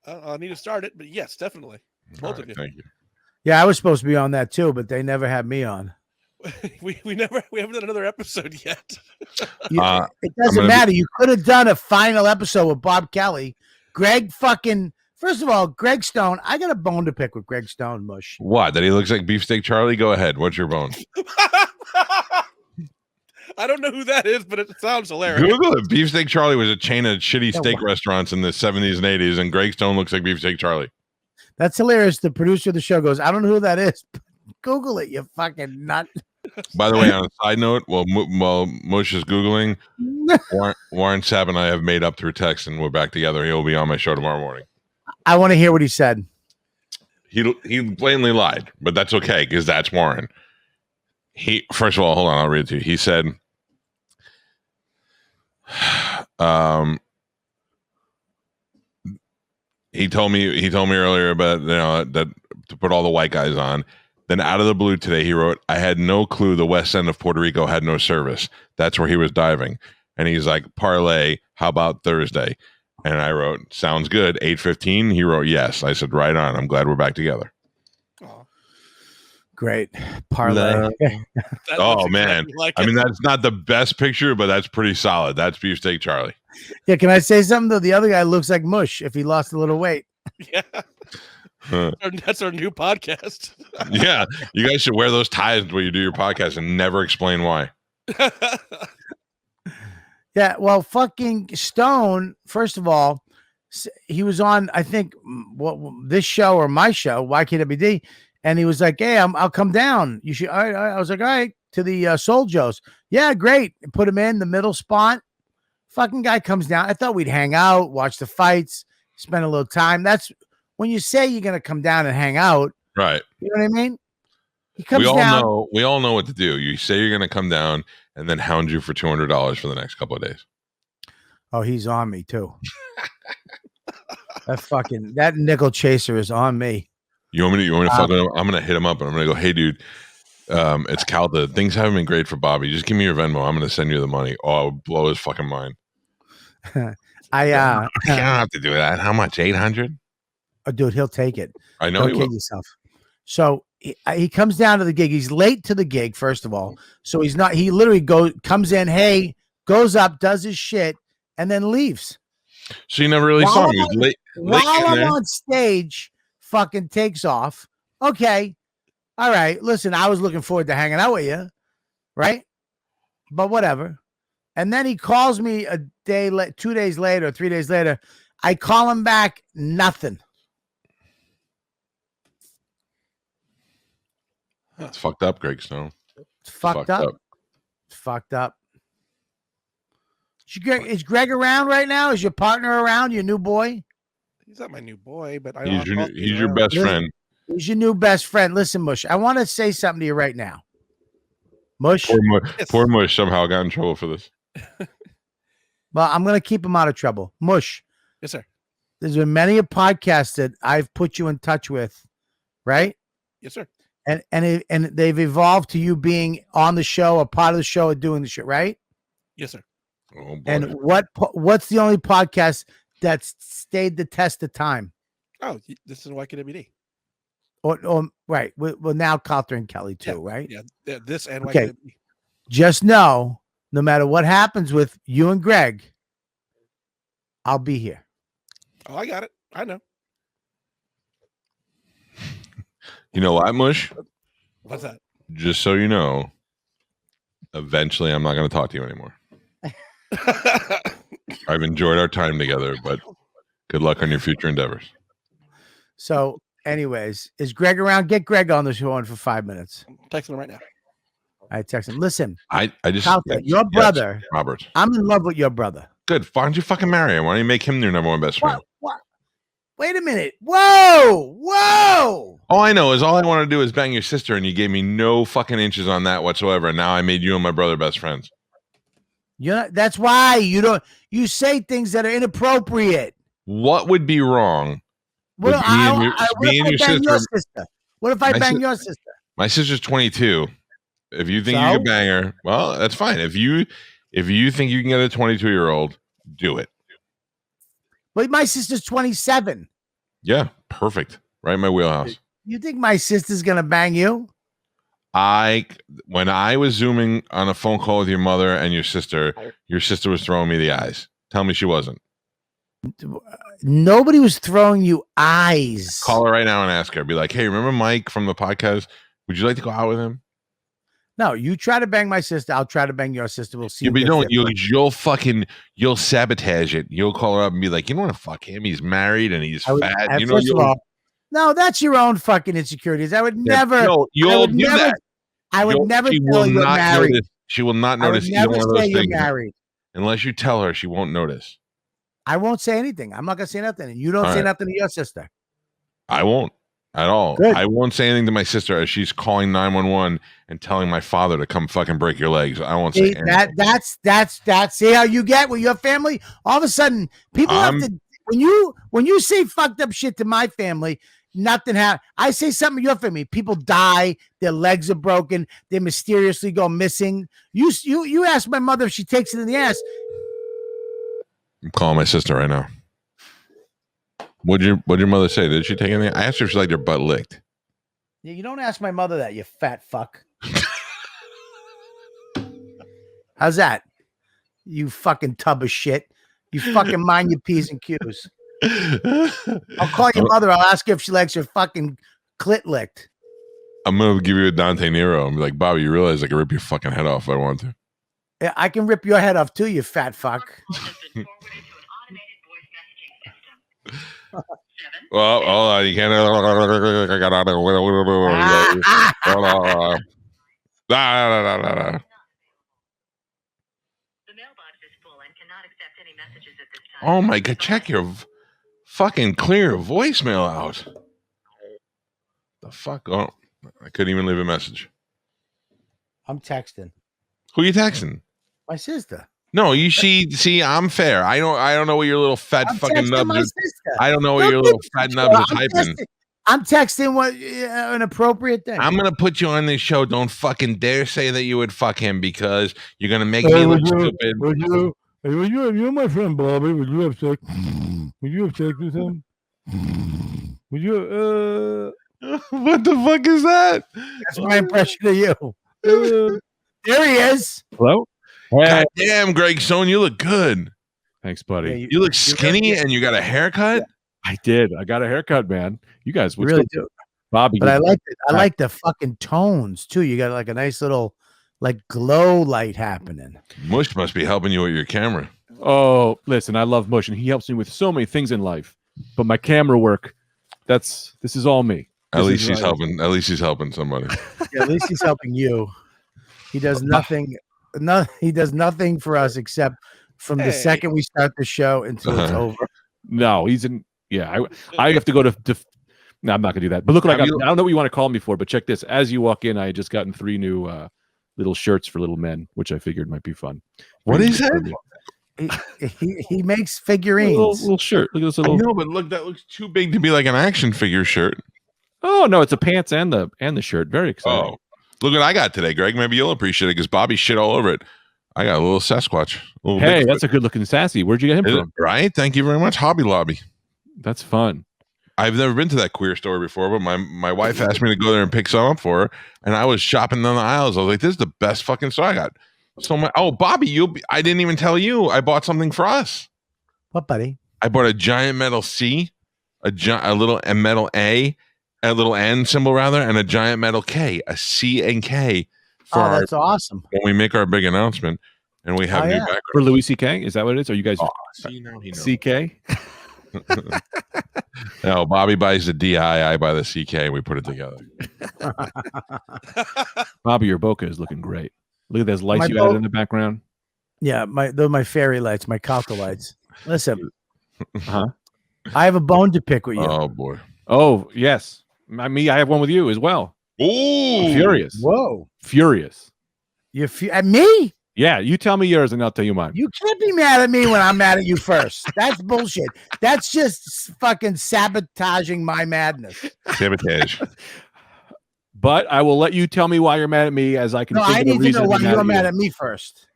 I need to start it, but yes, definitely. Both of you. Thank you. Yeah, I was supposed to be on that too, but they never had me on. we haven't done another episode yet. It doesn't matter. You could have done a final episode with Bob Kelly. Greg fucking. First of all, Greg Stone. I got a bone to pick with Greg Stone, Mush. What? That he looks like Beefsteak Charlie? Go ahead. What's your bone? I don't know who that is, but it sounds hilarious. Google it. Beefsteak Charlie was a chain of shitty steak restaurants in the 70s and 80s, and Greg Stone looks like Beefsteak Charlie. That's hilarious. The producer of the show goes, I don't know who that is. Google it, you fucking nut. By the way, on a side note, while Mush is Googling, Warren Sapp and I have made up through text, and we're back together. He'll be on my show tomorrow morning. I want to hear what he said. He blatantly lied, but that's okay because that's Warren. First of all, hold on, I'll read it to you. He said, he told me earlier about that to put all the white guys on. Then out of the blue today, he wrote, I had no clue the west end of Puerto Rico had no service. That's where he was diving. And he's like, parlay, how about Thursday? And I wrote, sounds good. 8:15. He wrote, yes. I said, right on. I'm glad we're back together. Aww. Great. Parlay. Oh, man. Like I mean, that's not the best picture, but that's pretty solid. That's Beefsteak Charlie. Yeah. Can I say something, though? The other guy looks like Mush if he lost a little weight. Yeah. That's our new podcast. Yeah. You guys should wear those ties when you do your podcast and never explain why. Yeah, well, fucking Stone, first of all, he was on, I think, this show or my show, YKWd, and he was like, hey, I'll come down. You should. All right. I was like, all right, to the Soul Joes. Yeah, great. Put him in the middle spot. Fucking guy comes down. I thought we'd hang out, watch the fights, spend a little time. That's when you say you're going to come down and hang out. Right. You know what I mean? He comes down. We all know what to do. You say you're going to come down and then hound you for $200 for the next couple of days. Oh, he's on me too. that nickel chaser is on me. You want me to fuck with him? I'm going to hit him up and I'm going to go, hey, dude, it's Calta. Things haven't been great for Bobby. Just give me your Venmo. I'm going to send you the money. Oh, I'll blow his fucking mind. I don't have to do that. How much? 800? Oh, dude, he'll take it. I know. Don't kid yourself. So he comes down to the gig. He's late to the gig, first of all. So he's not. He literally comes in. Hey, goes up, does his shit, and then leaves. So you never really saw him. He was late. While I'm on stage, fucking takes off. Okay, all right. Listen, I was looking forward to hanging out with you, right? But whatever. And then he calls me 2 days later, 3 days later. I call him back. Nothing. It's fucked up, Greg Stone. It's fucked up. It's fucked up. Is Greg around right now? Is your partner around? Your new boy? He's not my new boy, but he's your best friend. He's your new best friend. Listen, Mush, I want to say something to you right now. Mush. Poor Mush somehow got in trouble for this. Well, I'm going to keep him out of trouble. Mush. Yes, sir. There's been many a podcast that I've put you in touch with, right? Yes, sir. And they've evolved to you being on the show, a part of the show, or doing the shit, right? Yes, sir. Oh, boy. And what's the only podcast that's stayed the test of time? Oh, this is YKWd. Or right. Well, now Calta and Kelly too, right? Yeah, this and okay. YKWd. Just know, no matter what happens with you and Greg, I'll be here. Oh, I got it. I know. You know what, Mush? What's that? Just so you know, eventually I'm not going to talk to you anymore. I've enjoyed our time together, but good luck on your future endeavors. So, anyways, is Greg around? Get Greg on the show for 5 minutes. I'm texting him right now. I text him. Listen, I just Calta, your brother, Robert. I'm in love with your brother. Good. Why don't you fucking marry him? Why don't you make him your number one best friend? What? Wait a minute. Whoa. All I know is all I want to do is bang your sister, and you gave me no fucking inches on that whatsoever. And now I made you and my brother best friends. That's why you say things that are inappropriate. What would be wrong? What if I bang your sister? What if I bang your sister? My sister's 22. If you think you can bang her, well, that's fine. If you think you can get a 22-year-old, do it. But my sister's 27. Yeah, perfect. Right in my wheelhouse. You think my sister's gonna bang you? When I was zooming on a phone call with your mother and your sister was throwing me the eyes. Tell me she wasn't. Nobody was throwing you eyes. Call her right now and ask her. Be like, hey, remember Mike from the podcast? Would you like to go out with him? No, you try to bang my sister. I'll try to bang your sister. We'll see. Yeah, but you'll sabotage it. You'll call her up and be like, you don't want to fuck him. He's married and he's fat. First of all, no, that's your own fucking insecurities. I would never. No, you'll do that. I would never tell you you're married. She will not notice either one of those things. Married. Unless you tell her, she won't notice. I won't say anything. I'm not gonna say nothing, and you don't say nothing to your sister. I won't at all. Good. I won't say anything to my sister as she's calling 911 and telling my father to come fucking break your legs. I won't say anything. That's see how you get with your family. All of a sudden, people have to when you say fucked up shit to my family. Nothing happened. I say something to your family. People die. Their legs are broken. They mysteriously go missing. You ask my mother if she takes it in the ass. I'm calling my sister right now. What'd your mother say? Did she take anything? I asked her if she liked her butt licked. Yeah, you don't ask my mother that, you fat fuck. How's that? You fucking tub of shit. You fucking mind your P's and Q's. I'll call your mother. I'll ask her if she likes her fucking clit licked. I'm gonna give you a Dante Nero and be like, Bobby, you realize I can rip your fucking head off if I want to. Yeah, I can rip your head off too, you fat fuck. Well, hold on, you can't. Oh my god, check your fucking clear voicemail out. The fuck? Oh, I couldn't even leave a message. I'm texting. Who are you texting? My sister. No, you see, I'm fair. I don't know what your little fat fucking nubs are. I don't know what your little fat nubs are typing. I'm texting what an appropriate thing. I'm gonna put you on this show. Don't fucking dare say that you would fuck him because you're gonna make me look stupid. Would you my friend Bobby? Would you have sex? Would you have sex with him? Would you? What the fuck is that? That's my impression of you. There he is. Hello. God damn, Greg Stone, you look good. Thanks, buddy. Yeah, You look skinny and you got a haircut. I did. I got a haircut, man. You guys really do, Bobby. But I like it. I like the fucking tones too. You got like a nice little like glow light happening. Mush must be helping you with your camera. Oh, listen, I love Mush, and he helps me with so many things in life. But my camera work, this is all me. At least he's helping. At least he's helping somebody. Yeah, at least he's helping you. He does nothing. He does nothing for us except from the second we start the show until it's over. No, he's in. Yeah, I have to go to. No, I'm not gonna do that. But look what I got. I don't know what you want to call me for, but check this. As you walk in, I had just gotten 3 new little shirts for little men, which I figured might be fun. What is that? He makes figurines. Little shirt. Look at this little. I know, but look, that looks too big to be like an action figure shirt. Oh no, it's the pants and the shirt. Very exciting. Oh, look what I got today, Greg. Maybe you'll appreciate it because Bobby shit all over it. I got a little Sasquatch. Hey, that's a good looking sassy. Where'd you get him from? Right. Thank you very much, Hobby Lobby. That's fun. I've never been to that queer store before, but my wife asked me to go there and pick some up for her, and I was shopping down the aisles. I was like, "This is the best fucking store I got." So Bobby, I didn't even tell you. I bought something for us. What, buddy? I bought a giant metal C, a little metal A, a little N symbol rather, and a giant metal K, a C and K. That's awesome. When we make our big announcement, and we have new background for Louis C.K. Is that what it is? Are you guys see now he knows. C.K.? No, Bobby buys the DI, I buy the CK, and we put it together. Bobby, your bokeh is looking great. Look at those lights you added in the background. Yeah, they're my fairy lights, my Calta lights. Listen, I have a bone to pick with you. Oh boy. Oh yes, I have one with you as well. Ooh, furious. Whoa, furious. You're at me? Yeah, you tell me yours and I'll tell you mine. You can't be mad at me when I'm mad at you first. That's bullshit. That's just fucking sabotaging my madness. Sabotage. But I will let you tell me why you're mad at me as I can. No, I need to know why you're mad at me first.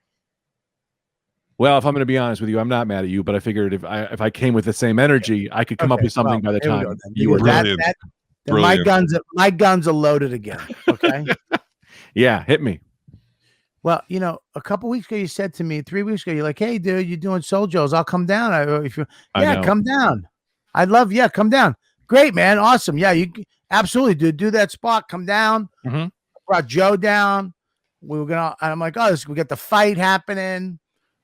Well, if I'm going to be honest with you, I'm not mad at you, but I figured if I came with the same energy, I could come up with something by the time you were brilliant. then my Brilliant. guns are loaded again. Okay. Yeah, hit me. Well, a couple weeks ago, you said to me, 3 weeks ago, you're like, "Hey, dude, you're doing Soul Joe's. I'll come down. I know. Come down. I'd love, come down. Great, man. Awesome. Yeah, absolutely, dude. Do that spot. Come down. Mm-hmm. Brought Joe down. I'm like, oh, we got the fight happening.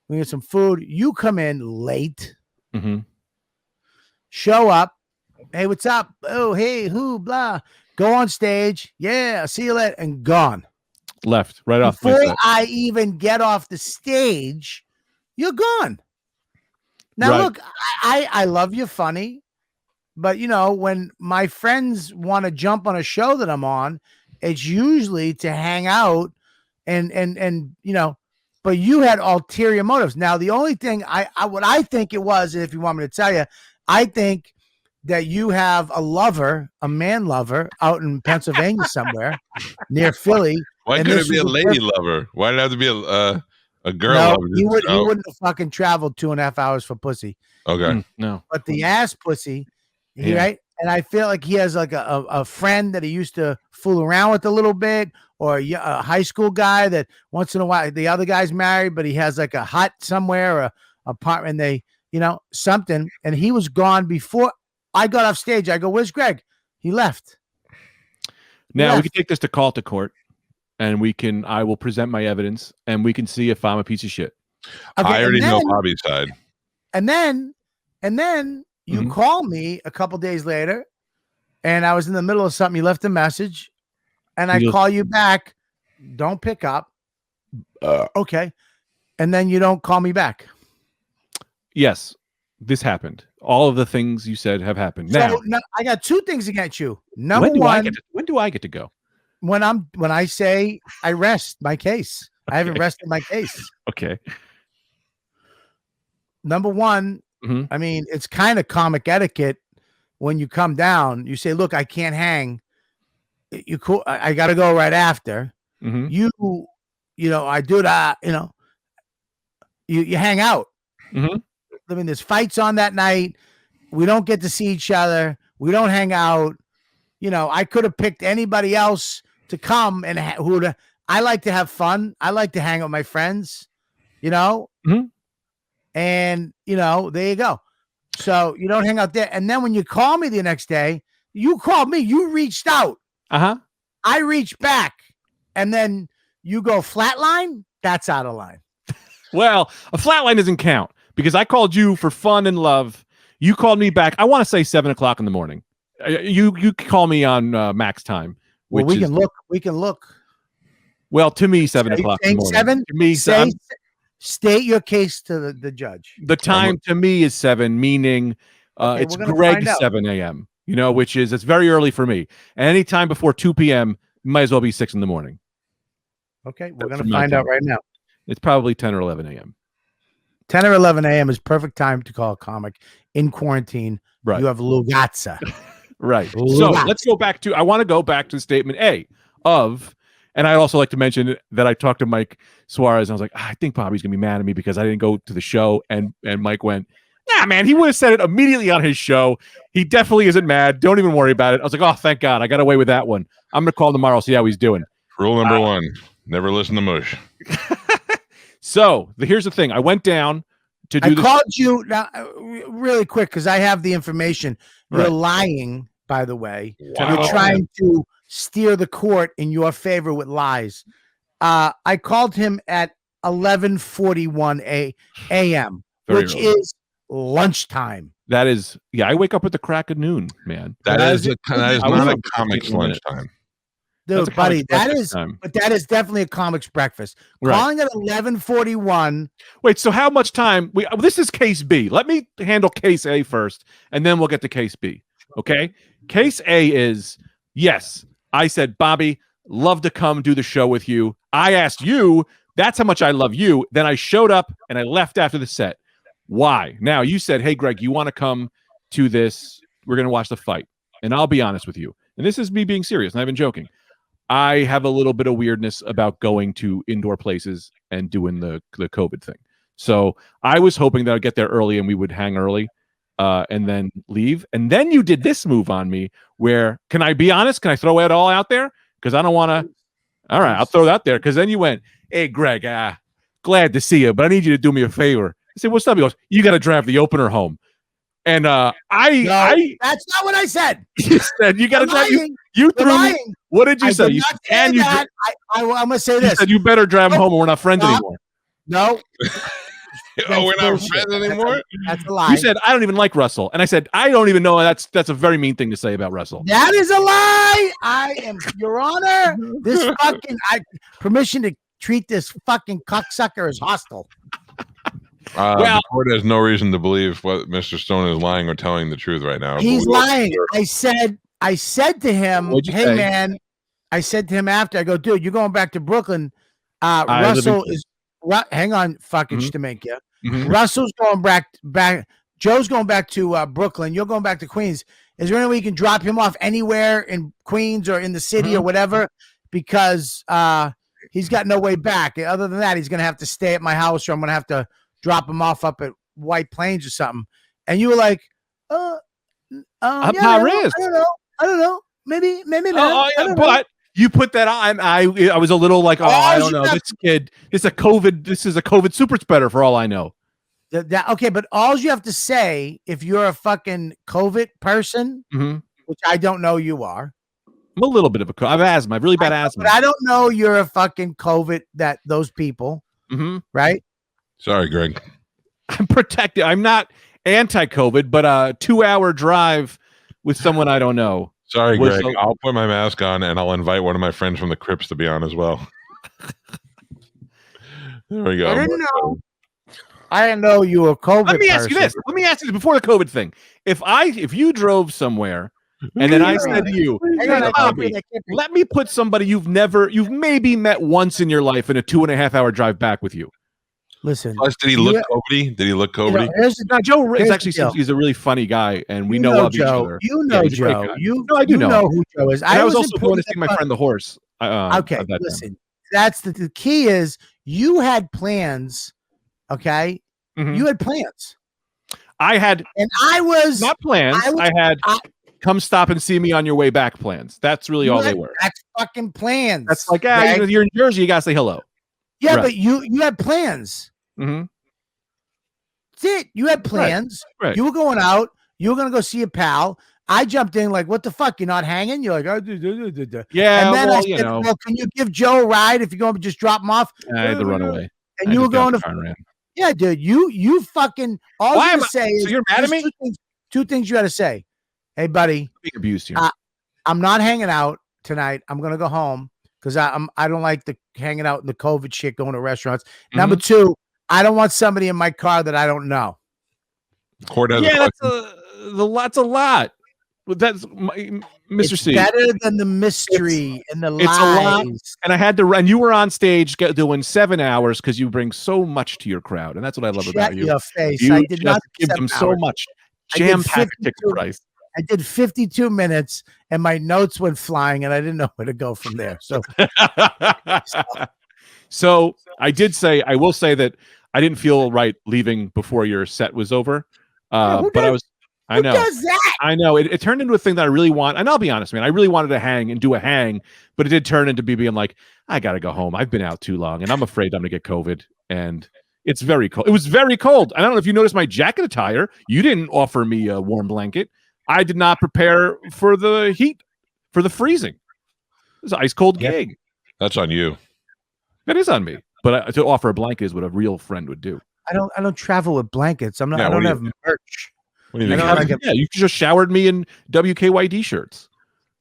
We get some food. You come in late, Mm-hmm. show up. Hey, what's up? Oh, hey, who, blah. Go on stage. Yeah, see you later. And gone. Left right off. Before I even get off the stage, you're gone. Now, Right. look, I love you funny, but when my friends want to jump on a show that I'm on, it's usually to hang out and but you had ulterior motives. Now, the only thing what I think it was, and if you want me to tell you, I think that you have a man lover out in Pennsylvania somewhere near Philly. Why And could this it be a was the lady lover? Why did it have to be a girl No, lover? he wouldn't have fucking traveled 2.5 hours for pussy. Okay. No. But the ass pussy, Yeah. right? And I feel like he has like a friend that he used to fool around with a little bit, or a high school guy that once in a while the other guy's married, but he has like a hut somewhere or a apartment. They, something, and he was gone before I got off stage. I go, "Where's Greg?" He left. Now we left. can take this to Calta court, and I will present my evidence, and we can see if I'm a piece of shit. Okay, I already and know then- Bobby's side. And then you Mhm. call me a couple days later, and I was in the middle of something. You left a message, and I He goes- call you back. Don't pick up. Okay. And then you don't call me back. Yes, this happened. All of the things you said have happened. Now, So I got two things against you. Number when do I one, get to go? when I say I rest my case. I haven't rested my case. Okay. Number one, Mhm. I mean, it's kind of comic etiquette when you come down. You say, "Look, I can't hang. You cool? I got to go right after." Mhm. I do that. You hang out. Mhm. I mean, there's fights on that night. We don't get to see each other. We don't hang out. I could have picked anybody else to come and I like to have fun. I like to hang out with my friends, Mhm. and there you go. So you don't hang out there. And then when you call me the next day, you called me, you reached out. Uh-huh. I reached back, and then you go flatline. That's out of line. Well, a flatline doesn't count because I called you for fun and love. You called me back. I want to say 7:00 in the morning. You call me on max time. Well, which we is, can look. We can look. Well, to me, 7:00 in the morning. 7? To me, State your case to the judge. the time to me is 7, meaning Okay, it's we're gonna Greg find out. 7 a.m. Which is it's very early for me. And any time before 2 p.m. might as well be 6 in the morning. Okay, we're From gonna my find out time. right now. It's probably 10 or 11 a.m. 10 or 11 a.m. is perfect time to call a comic in quarantine. Right. You have Lugazza. Right. So Lugazza. let's go back to. I want to go back to statement A of. And I'd also like to mention that I talked to Mike Suarez. And I was like, I think Bobby's gonna be mad at me because I didn't go to the show. And Mike went, "Nah, man, he would have said it immediately on his show. He definitely isn't mad. Don't even worry about it." I was like, "Oh, thank God, I got away with that one. I'm gonna call him tomorrow, see how he's doing." Rule number 1: never listen to mush. So here's the thing: I went down to do I this. called you now really quick because I have the information. You're Right. lying, by the way. Wow. You're trying to steer the court in your favor with lies. I called him at 11:41 a.m., Very which early. is lunchtime. That is, yeah. I wake up with the crack of noon, man. That That is is not was a up comic's 15 minutes. lunchtime. Dude, That's a buddy, college that breakfast is, time. but that is definitely a comic's breakfast. Right. Calling at 11:41. Wait, so how much time? This is case B. Let me handle case A first, and then we'll get to case B. Okay? Case A is yes. I said, Bobby, love to come do the show with you. I asked you. That's how much I love you. Then I showed up and I left after the set. Why? Now you said, hey, Greg, you want to come to this? We're going to watch the fight. And I'll be honest with you. And this is me being serious, not even joking. I have a little bit of weirdness about going to indoor places and doing the COVID thing. So I was hoping that I'd get there early and we would hang early. and then leave. And then you did this move on me where, can I be honest? Can I throw it all out there? Because I don't want to. All right, I'll throw that there. Because then you went, hey, Greg, glad to see you, but I need you to do me a favor. I said, what's up? He goes, you got to drive the opener home. And No, that's not what I said. You said you got to drive. You threw me. What did you say? You said, can you? I'm going to say this. You said you better drive him home, or we're not friends anymore. No. Oh, we're not friends anymore? That's a lie. You said, I don't even like Russell. And I said, I don't even know. That's a very mean thing to say about Russell. That is a lie. I am, Your Honor, this fucking, permission to treat this fucking cocksucker as hostile. The court has no reason to believe what Mr. Stone is lying or telling the truth right now. He's lying. I said to him, hey, say? Man, I said to him after, I go, dude, you're going back to Brooklyn. Russell is, hang on, fucking Stamania. Russell's going back. Joe's going back to Brooklyn. You're going back to Queens. Is there any way you can drop him off anywhere in Queens or in the city or whatever? Because he's got no way back. Other than that, he's going to have to stay at my house, or I'm going to have to drop him off up at White Plains or something. And you were like, I don't know. Maybe not. But you put that on. I was a little like, I don't know. This kid, this is a COVID super spreader for all I know. Okay, but all you have to say, if you're a fucking COVID person, which I don't know you are. I'm a little bit of I have asthma. I have really bad asthma. But I don't know you're a fucking COVID, those people, right? Sorry, Greg. I'm protected. I'm not anti-COVID, but a 2-hour drive with someone I don't know. Sorry, Greg. I'll put my mask on and I'll invite one of my friends from the Crips to be on as well. There we go. I didn't know you were COVID. Let me ask you this. Let me ask you before the COVID thing. If you drove somewhere and then I said to you, let me put somebody you've maybe met once in your life in a 2.5-hour drive back with you. Listen. Plus, did he look COVID-y? Did he look COVID-y? Joe is actually, he's a really funny guy, and we know of each other. You know Joe. I do know who Joe is. I was also going to see my friend the horse. Okay, listen. That's the key is you had plans. Okay, you had plans. I had, and I was not plans. I had come stop and see me on your way back plans. That's really all they were. That's fucking plans. That's like, you're in Jersey, you gotta say hello. Yeah, right. But you had plans. That's it. You had plans. Right. You were going out. You were going to go see a pal. I jumped in like, what the fuck? You're not hanging? You're like, oh, yeah. And then I said, well, can you give Joe a ride if you're going to just drop him off? I had to run away. And you were going to. Yeah, dude. You fucking. All you got to say is. So you're mad at me? Two things you got to say. Hey, buddy. Being abused here. I'm not hanging out tonight. I'm going to go home. Because I don't like the hanging out in the COVID shit, going to restaurants. Number two, I don't want somebody in my car that I don't know. That's a lot. That's Mr. It's C. Better than the mystery and the lies. It's a lot. And I had to run. You were on stage doing 7 hours because you bring so much to your crowd, and that's what I love about you. Your face. You I did not give them so much. Jam-packed ticket price. I did 52 minutes and my notes went flying and I didn't know where to go from there. So I will say that I didn't feel right leaving before your set was over. But does that? I know it turned into a thing that I really want. And I'll be honest, man, I really wanted to hang and do a hang, but it did turn into being like, I got to go home. I've been out too long and I'm afraid I'm going to get COVID. And it's very cold. It was very cold. I don't know if you noticed my jacket attire. You didn't offer me a warm blanket. I did not prepare for the heat, for the freezing. It was an ice cold gig. That's on you. That is on me. But to offer a blanket is what a real friend would do. I don't travel with blankets. I don't have merch. What do you think? You just showered me in WKYD shirts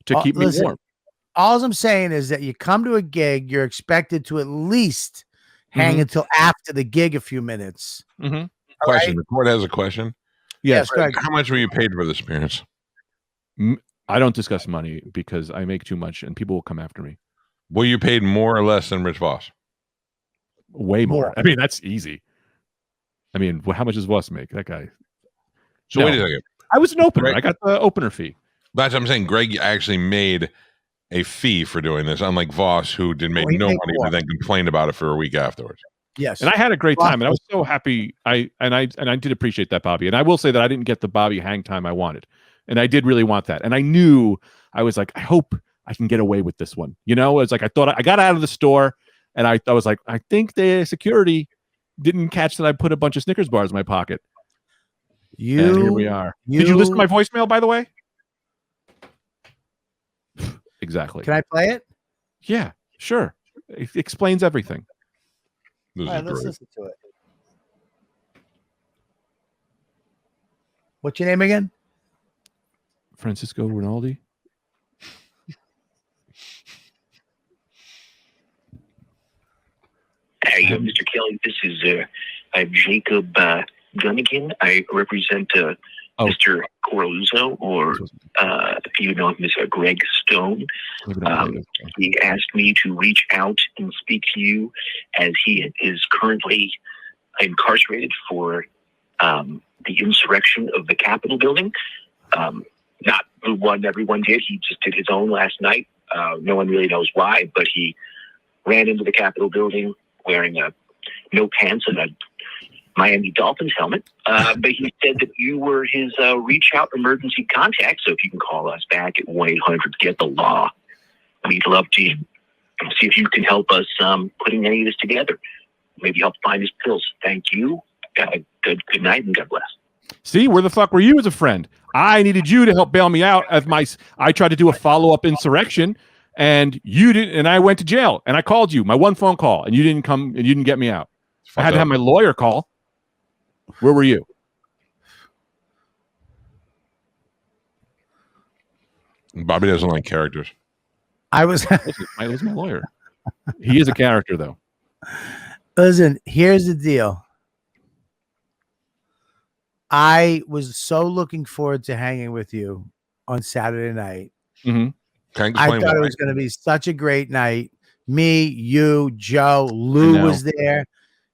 to keep me warm. All I'm saying is that you come to a gig, you're expected to at least hang until after the gig a few minutes. Question. Right? The court has a question. Yes. How much were you paid for this appearance? I don't discuss money because I make too much and people will come after me. Were you paid more or less than Rich Voss? Way more. I mean, that's easy. I mean, how much does Voss make? That guy. So wait a second. I was an opener. I got the opener fee. That's what I'm saying. Greg actually made a fee for doing this, unlike Voss, who did make no money but then complained about it for a week afterwards. Yes. And I had a great time, and I was so happy. I did appreciate that, Bobby. And I will say that I didn't get the Bobby hang time I wanted, and I did really want that. And I knew, I was like, I hope I can get away with this one. You know, it's like I thought I got out of the store, and I was like, I think the security didn't catch that I put a bunch of Snickers bars in my pocket. And here we are. Did you listen to my voicemail, by the way? Exactly. Can I play it? Yeah, sure. It explains everything. All right, let's listen to it. What's your name again? Francisco Rinaldi. Hey, Mr. Kelly, this is Jacob Gunnigan. I represent Mr. Corluzzo, or you know him as Greg Stone. He asked me to reach out and speak to you as he is currently incarcerated for the insurrection of the Capitol building. Not the one everyone did. He just did his own last night. No one really knows why, but he ran into the Capitol building wearing no pants and a Miami Dolphins helmet. But he said that you were his reach out emergency contact. So if you can call us back at 1-800-GET-THE-LAW, we'd love to see if you can help us putting any of this together. Maybe help find his pills. Thank you. Good night and God bless. See, where the fuck were you as a friend? I needed you to help bail me out as I tried to do a follow-up insurrection, and you didn't, and I went to jail, and I called you, my one phone call, and you didn't come, and you didn't get me out. I had to have my lawyer call. Where were you? Bobby doesn't like characters. I was my lawyer. He is a character, though. Listen, here's the deal. I was so looking forward to hanging with you on Saturday night. Mm-hmm. I thought it was going to be such a great night. Me, you, Joe, Lou was there.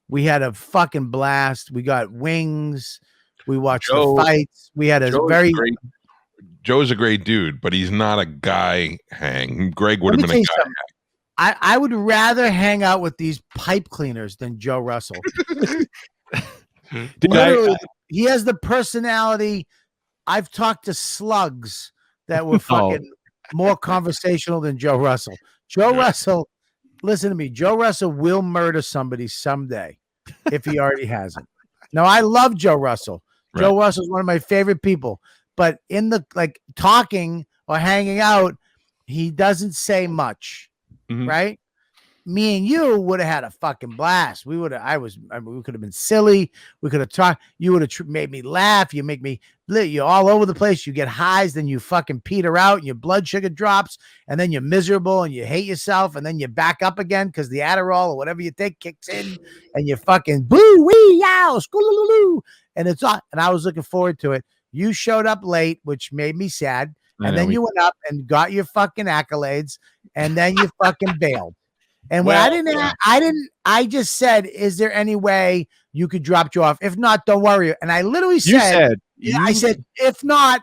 We had a fucking blast. We got wings. We watched the fights. We had a Joe's a great dude, but he's not a guy hang. Greg would have been a guy. I would rather hang out with these pipe cleaners than Joe Russell. He has the personality. I've talked to slugs that were fucking more conversational than Joe Russell. Joe Russell, listen to me. Joe Russell will murder somebody someday if he already hasn't. Now, I love Joe Russell. Right. Joe Russell is one of my favorite people. But in the talking or hanging out, he doesn't say much, right? Me and you would have had a fucking blast. We could have been silly. We could have talked. You would have made me laugh. You make me, you're all over the place. You get highs, then you fucking peter out and your blood sugar drops, and then you're miserable and you hate yourself, and then you back up again because the Adderall or whatever you take kicks in, and you fucking boo wee yow schooloo, and it's on. And I was looking forward to it. You showed up late, which made me sad, and then you went up and got your fucking accolades, and then you fucking bailed. And when I just said, is there any way you could drop Joe off? If not, don't worry. And I literally said, I said, if not,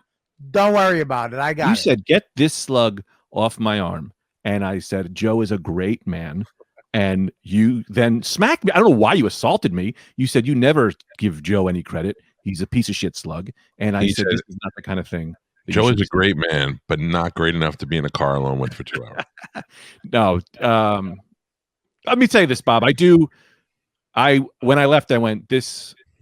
don't worry about it. I got it. You said, get this slug off my arm. And I said, Joe is a great man. And you then smacked me. I don't know why you assaulted me. You said you never give Joe any credit. He's a piece of shit slug. And I said, this is not the kind of thing. Joe is a great man, but not great enough to be in a car alone with for 2 hours. No. Let me say this, Bob. When I left, I went,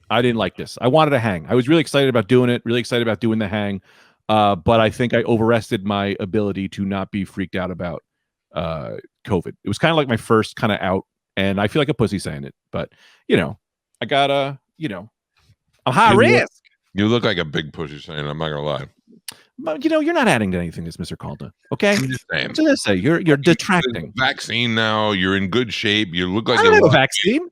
I didn't like this. I wanted to hang. I was really excited about doing it, really excited about doing the hang. But I think I overestimated my ability to not be freaked out about COVID. It was kind of like my first kind of out, and I feel like a pussy saying it, but I gotta, I'm high risk. You look like a big pussy saying it, I'm not gonna lie. But you're not adding to anything, this Mr. Calta. Okay, I'm just saying. So let's say you're detracting. Vaccine now. You're in good shape. You look like I don't have a vaccine.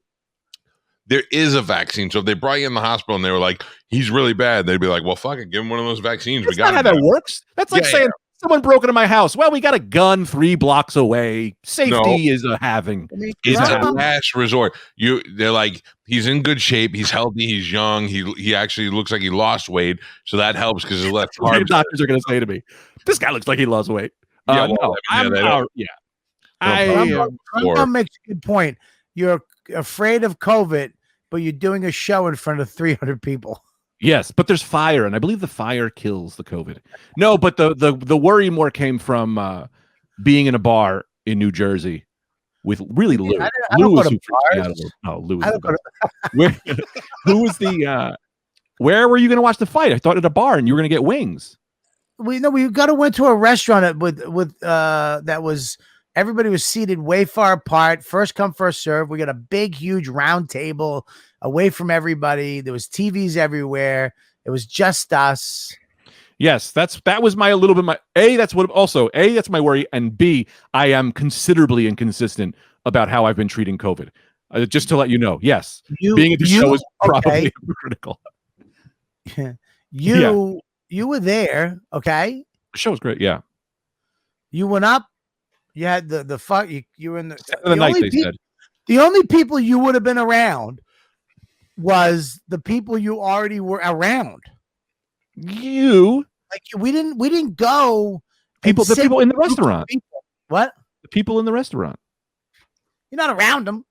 There is a vaccine. So if they brought you in the hospital and they were like, "He's really bad," they'd be like, "Well, fuck it, give him one of those vaccines." That's not how that works. That's like saying someone broke into my house. Well, we got a gun 3 blocks away. Safety is a having. It's a last resort. They're like, he's in good shape. He's healthy. He's young. He actually looks like he lost weight. So that helps because his left arm. Doctors are going to say to me, "This guy looks like he lost weight." Ron makes a good point. you're afraid of COVID, but you're doing a show in front of 300 people. Yes, but there's fire, and I believe the fire kills the COVID. No, but the worry more came from being in a bar in New Jersey with really Lou. I don't Lou go was to who freaked me out a bars. little. Oh, Lou I was don't the best. Who was the where were you going to watch the fight? I thought at a bar, and you were going to get wings. We got to went to a restaurant with that was everybody was seated way far apart, first come first serve. We got a big huge round table away from everybody. There was TVs everywhere. It was just us. Yes, that was my little bit my that's my worry, and B, I am considerably inconsistent about how I've been treating COVID. Just to let you know, yes, being at the show is probably critical. You were there, okay? The show was great, yeah. You went up. You had the fuck. You were in the night. They said the only people you would have been around was the people you already were around. We didn't go. The people in the restaurant. What? The people in the restaurant. You're not around them.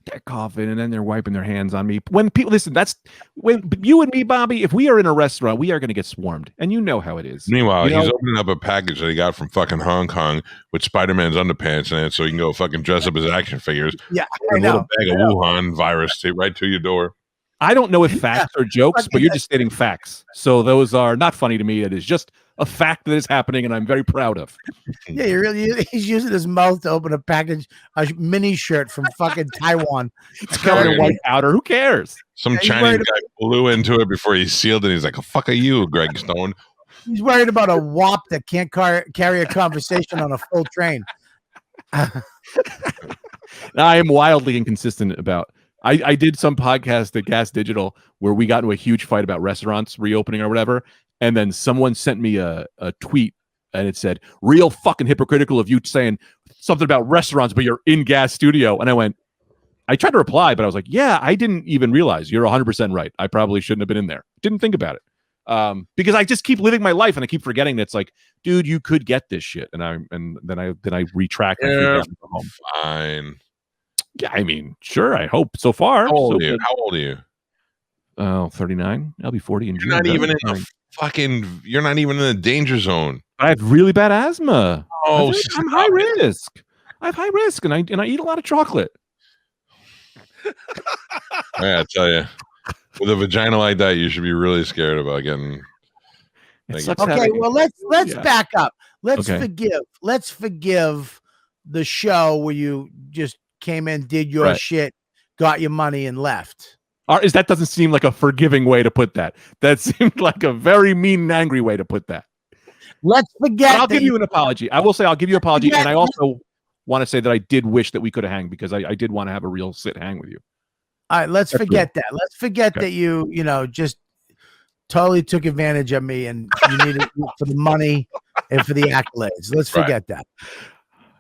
They're coughing and then they're wiping their hands on me. When people listen, that's when you and me, Bobby, if we are in a restaurant, we are going to get swarmed. And you know how it is. Meanwhile, he's opening up a package that he got from fucking Hong Kong with Spider-Man's underpants in it so he can go fucking dress up as action figures. Yeah, a little bag of Wuhan virus right to your door. I don't know if facts are jokes, but you're just stating facts. So those are not funny to me. It is just a fact that is happening, and I'm very proud of. Yeah, he's using his mouth to open a mini shirt from fucking Taiwan. It's covered in white powder. Who cares? Some Chinese guy blew into it before he sealed it. He's like, "The fuck are you, Greg Stone?" He's worried about a WAP that can't carry a conversation on a full train. I am wildly inconsistent about. I did some podcast at Gas Digital where we got into a huge fight about restaurants reopening or whatever. And then someone sent me a tweet and it said, real fucking hypocritical of you saying something about restaurants, but you're in Gas Studio. And I tried to reply, but I was like, yeah, I didn't even realize you're 100% right. I probably shouldn't have been in there. Didn't think about it. Because I just keep living my life and I keep forgetting that it's like, dude, you could get this shit. And then I retract. Yeah, fine. Yeah, I mean, sure. I hope so far. How old are you? Oh, 39. I'll be 40 in June. You're not even in you're not even in the danger zone. I have really bad asthma. Oh, I'm high risk. I have high risk, and I eat a lot of chocolate. Yeah, I tell you, with a vagina like that, you should be really scared about getting. Okay, well let's back up. Let's forgive the show where you just came in, did your shit, got your money, and left. That doesn't seem like a forgiving way to put that. That seemed like a very mean and angry way to put that. Let's forget. But I'll give you an apology. I will say I'll give you an apology, and I also want to say that I did wish that we could have hanged because I did want to have a real sit hang with you. All right, let's forget that. Let's forget that you just totally took advantage of me and you needed for the money and for the accolades. Let's forget that.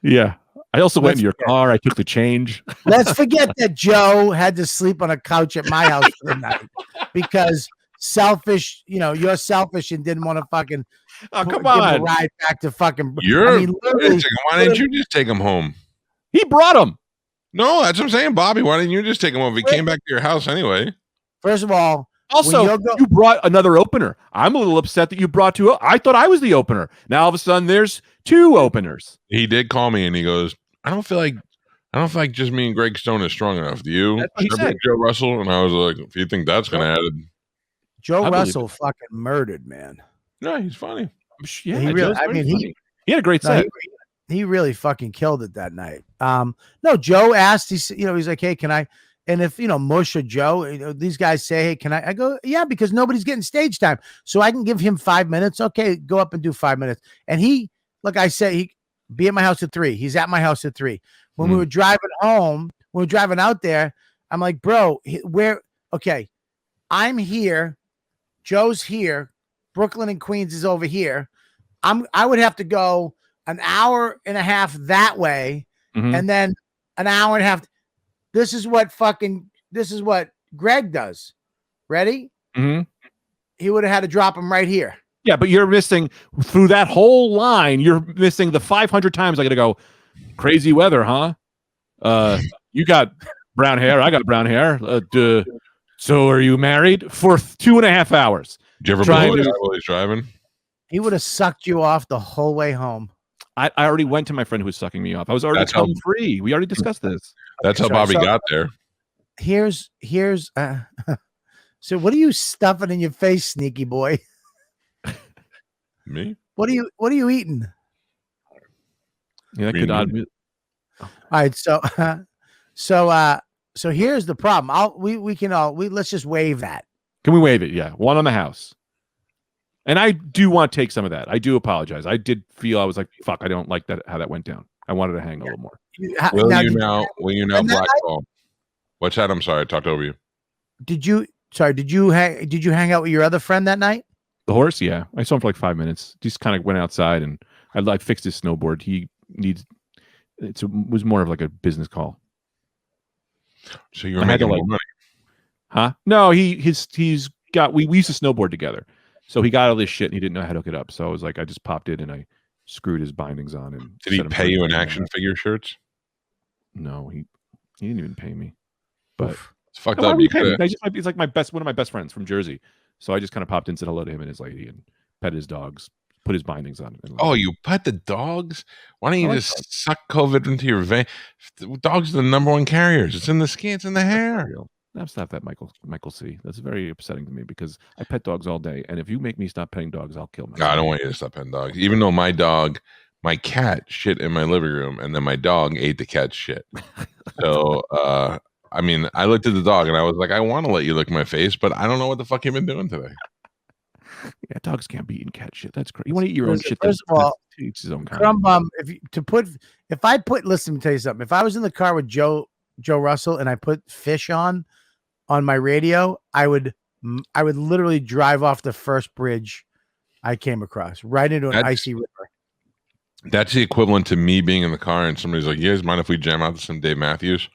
Yeah. I also went in your car. I took the change. Let's forget that Joe had to sleep on a couch at my house for the night because selfish, you're selfish and didn't want to fucking come on. give a ride back to fucking. Why didn't you just take him home? He brought him. No, that's what I'm saying, Bobby. Why didn't you just take him home? He came back to your house anyway. First of all, also, you brought another opener. I'm a little upset that you brought two. I thought I was the opener. Now all of a sudden there's two openers. He did call me and he goes, I don't feel like just me and Greg Stone is strong enough. Do you? He said. Joe Russell, and I was like, if you think that's gonna add it. Joe Russell fucking murdered, man. No, he's funny. Yeah, he really. He had a great set. He really fucking killed it that night. No, Joe asked. He's like, hey, can I? And if Mush or Joe, these guys say, hey, can I? I go, yeah, because nobody's getting stage time, so I can give him 5 minutes. Okay, go up and do 5 minutes. And he, like I said, he be at my house at 3. He's at my house at 3. When we were driving home, when we were driving out there, I'm like, bro, okay, I'm here, Joe's here, Brooklyn and Queens is over here. I would have to go an hour and a half that way, and then an hour and a half. This is what Greg does. Ready? He would have had to drop him right here. Yeah, but you're missing through that whole line. You're missing the 500 times I got to go. Crazy weather, huh? You got brown hair. I got brown hair. So are you married? For 2.5 hours. Did you ever blow it while he's driving? He would have sucked you off the whole way home. I already went to my friend who was sucking me off. I was already cum free. We already discussed this. That's how Bobby got there. Here's so what are you stuffing in your face, sneaky boy? Me? What are you eating? Yeah, that could odd. All right, so here's the problem. Let's just waive that. Can we waive it? Yeah, one on the house. And I do want to take some of that. I do apologize. I did feel I was like, fuck, I don't like that how that went down. I wanted to hang a little more. Will you now blackball? What's that? I'm sorry, I talked over you. Did you hang out with your other friend that night? The horse, yeah. I saw him for like 5 minutes. Just kind of went outside and I fixed his snowboard. It was more of like a business call. So you were making more money. Huh? No, we used to snowboard together. So he got all this shit and he didn't know how to hook it up. So I was like, I just popped in and I screwed his bindings on. And did he pay you in action figure shirts? No, he didn't even pay me. But it's fucked up. He's like one of my best friends from Jersey. So I just kind of popped in, said hello to him and his lady, and pet his dogs, put his bindings on. Oh, you pet the dogs? Why don't you just suck COVID into your vein? Dogs are the number one carriers. It's in the skin, it's in the hair. Stop that, Michael C. That's very upsetting to me because I pet dogs all day, and if you make me stop petting dogs, I'll kill myself. No, I don't want you to stop petting dogs. Even though my cat shit in my living room, and then my dog ate the cat's shit. So, I mean, I looked at the dog and I was like, I want to let you lick my face, but I don't know what the fuck you've been doing today. Yeah, dogs can't be eating cat shit. That's crazy. You want to eat your own shit? First of all, each his own kind. Listen, let me tell you something. If I was in the car with Joe Russell and I put fish on my radio, I would literally drive off the first bridge I came across right into an icy river. That's the equivalent to me being in the car and somebody's like, "You guys mind if we jam out to some Dave Matthews?"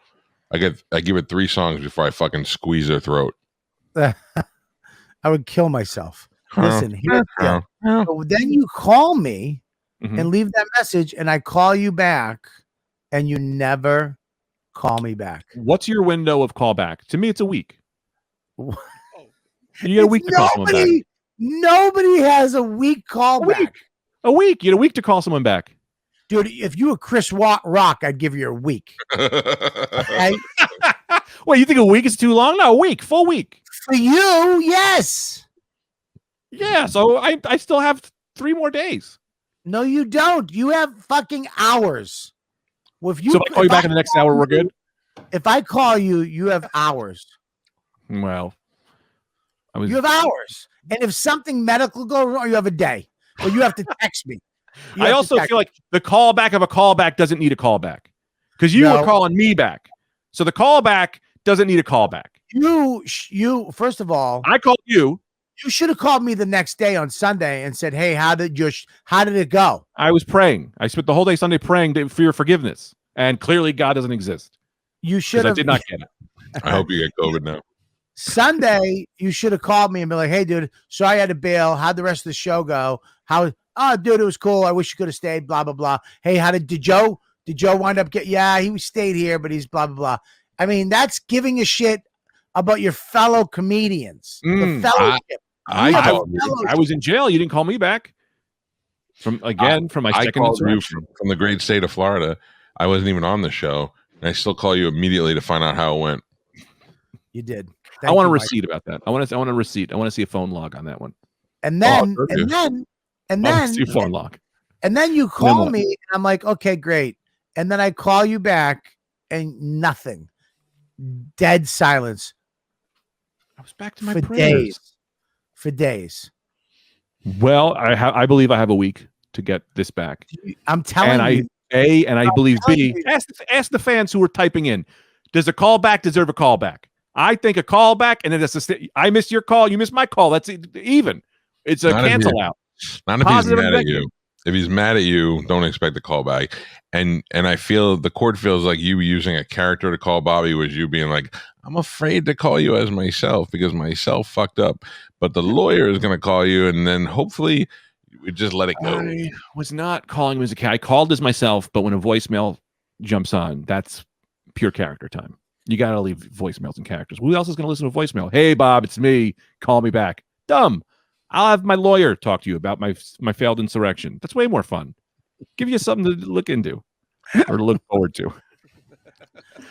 I give it 3 songs before I fucking squeeze their throat. I would kill myself. Listen, here's the deal. So then you call me and leave that message, and I call you back, and you never call me back. What's your window of callback? To me, it's a week. You get a week to call someone back. Nobody has a week callback. A week. You get a week to call someone back. Dude, if you were Chris Rock, I'd give you a week. Okay? Wait, you think a week is too long? No, a week, full week. For you, yes. Yeah, so I still have 3 more days. No, you don't. You have fucking hours. Well, if I call you back in the next hour, we're good? If I call you, you have hours. Well, you have hours. And if something medical goes wrong, you have a day. Or you have to text me. I also feel like the callback of a callback doesn't need a callback because you were calling me back. So the callback doesn't need a callback. You first of all, I called you. You should have called me the next day on Sunday and said, "Hey, how did it go?" I was praying. I spent the whole day Sunday praying for your forgiveness, and clearly God doesn't exist. You should have. I did not get it. I hope you get COVID now. Sunday, you should have called me and be like, "Hey, dude, sorry I had to bail. How'd the rest of the show go? Dude, it was cool. I wish you could have stayed. Blah blah blah. Hey, did Joe wind up he stayed here, but he's blah blah blah." I mean, that's giving a shit about your fellow comedians. The fellowship. I was in jail. You didn't call me back. From my second insurrection. From the great state of Florida. I wasn't even on the show, and I still call you immediately to find out how it went. You did. I want a receipt about that. I want a receipt. I want to see a phone log on that one. And then see a phone log. And then you call me, and I'm like, okay, great. And then I call you back, and nothing. Dead silence. I was back to my prayers. For days. Well, I believe I have a week to get this back. I'm telling you. And I believe B. Ask the fans who are typing in. Does a callback deserve a callback? I think a callback, and then I missed your call, you missed my call. That's even. It's a cancel out. Not if he's mad at you. If he's mad at you, don't expect a callback. And I feel the court feels like you using a character to call Bobby was you being like, I'm afraid to call you as myself because myself fucked up. But the lawyer is going to call you, and then hopefully we just let it go. I was not calling him as a cat. I called as myself, but when a voicemail jumps on, pure character time. You got to leave voicemails and characters. Who else is going to listen to a voicemail? Hey, Bob, it's me. Call me back. Dumb. I'll have my lawyer talk to you about my failed insurrection. That's way more fun. Give you something to look into or to look forward to.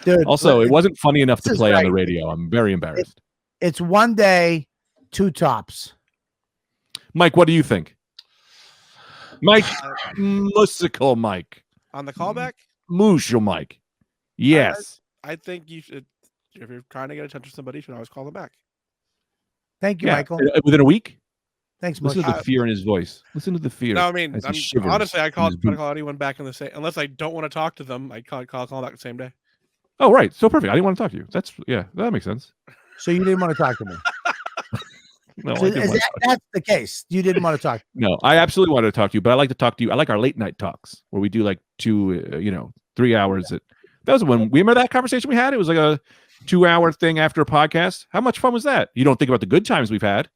Dude, also, it wasn't funny enough to play right. on the radio. I'm very embarrassed. It's one day, two tops. Mike, what do you think? Mike, musical Mike. On the callback? Musical Mike. Yes. I think you should, if you're trying to get attention to somebody, you should always call them back. Thank you, Michael. Within a week? Thanks, Listen to the fear in his voice. Listen to the fear. No, I mean, honestly, I try to call anyone back in the same. Unless I don't want to talk to them, I call back the same day. Oh, right. So perfect. I didn't want to talk to you. That makes sense. So you didn't want to talk to me? No, so that's the case. You didn't want to talk. No, I absolutely wanted to talk to you, but I like to talk to you. I like our late night talks where we do like 3 hours. That was when we remember that conversation we had. It was like a 2-hour thing after a podcast. How much fun was that? You don't think about the good times we've had.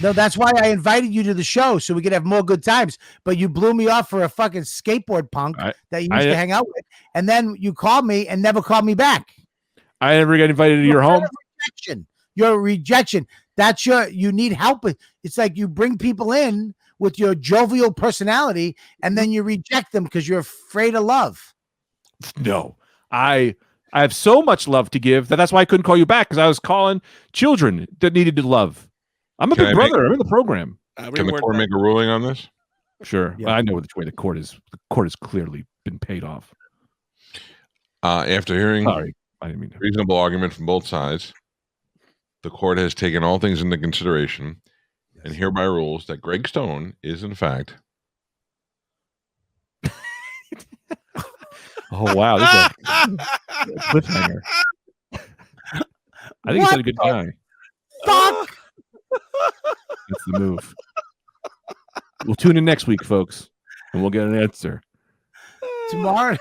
No, that's why I invited you to the show so we could have more good times. But you blew me off for a fucking skateboard punk that you used to hang out with, and then you called me and never called me back. I never got invited to your home. You're a rejection. That's you need help. It's like you bring people in with your jovial personality, and then you reject them because you're afraid of love. No, I have so much love to give that's why I couldn't call you back, because I was calling children that needed to love. I'm a big brother. I'm in the program. Can the court make a ruling on this? Sure. Yeah. I know which way the court is. The court has clearly been paid off. After hearing I didn't mean to. Reasonable argument from both sides, the court has taken all things into consideration and hereby rules that Greg Stone is, in fact. Oh, wow. This is a cliffhanger. I think he's a good guy. Fuck! That's the move. We'll tune in next week, folks, and we'll get an answer. Tomorrow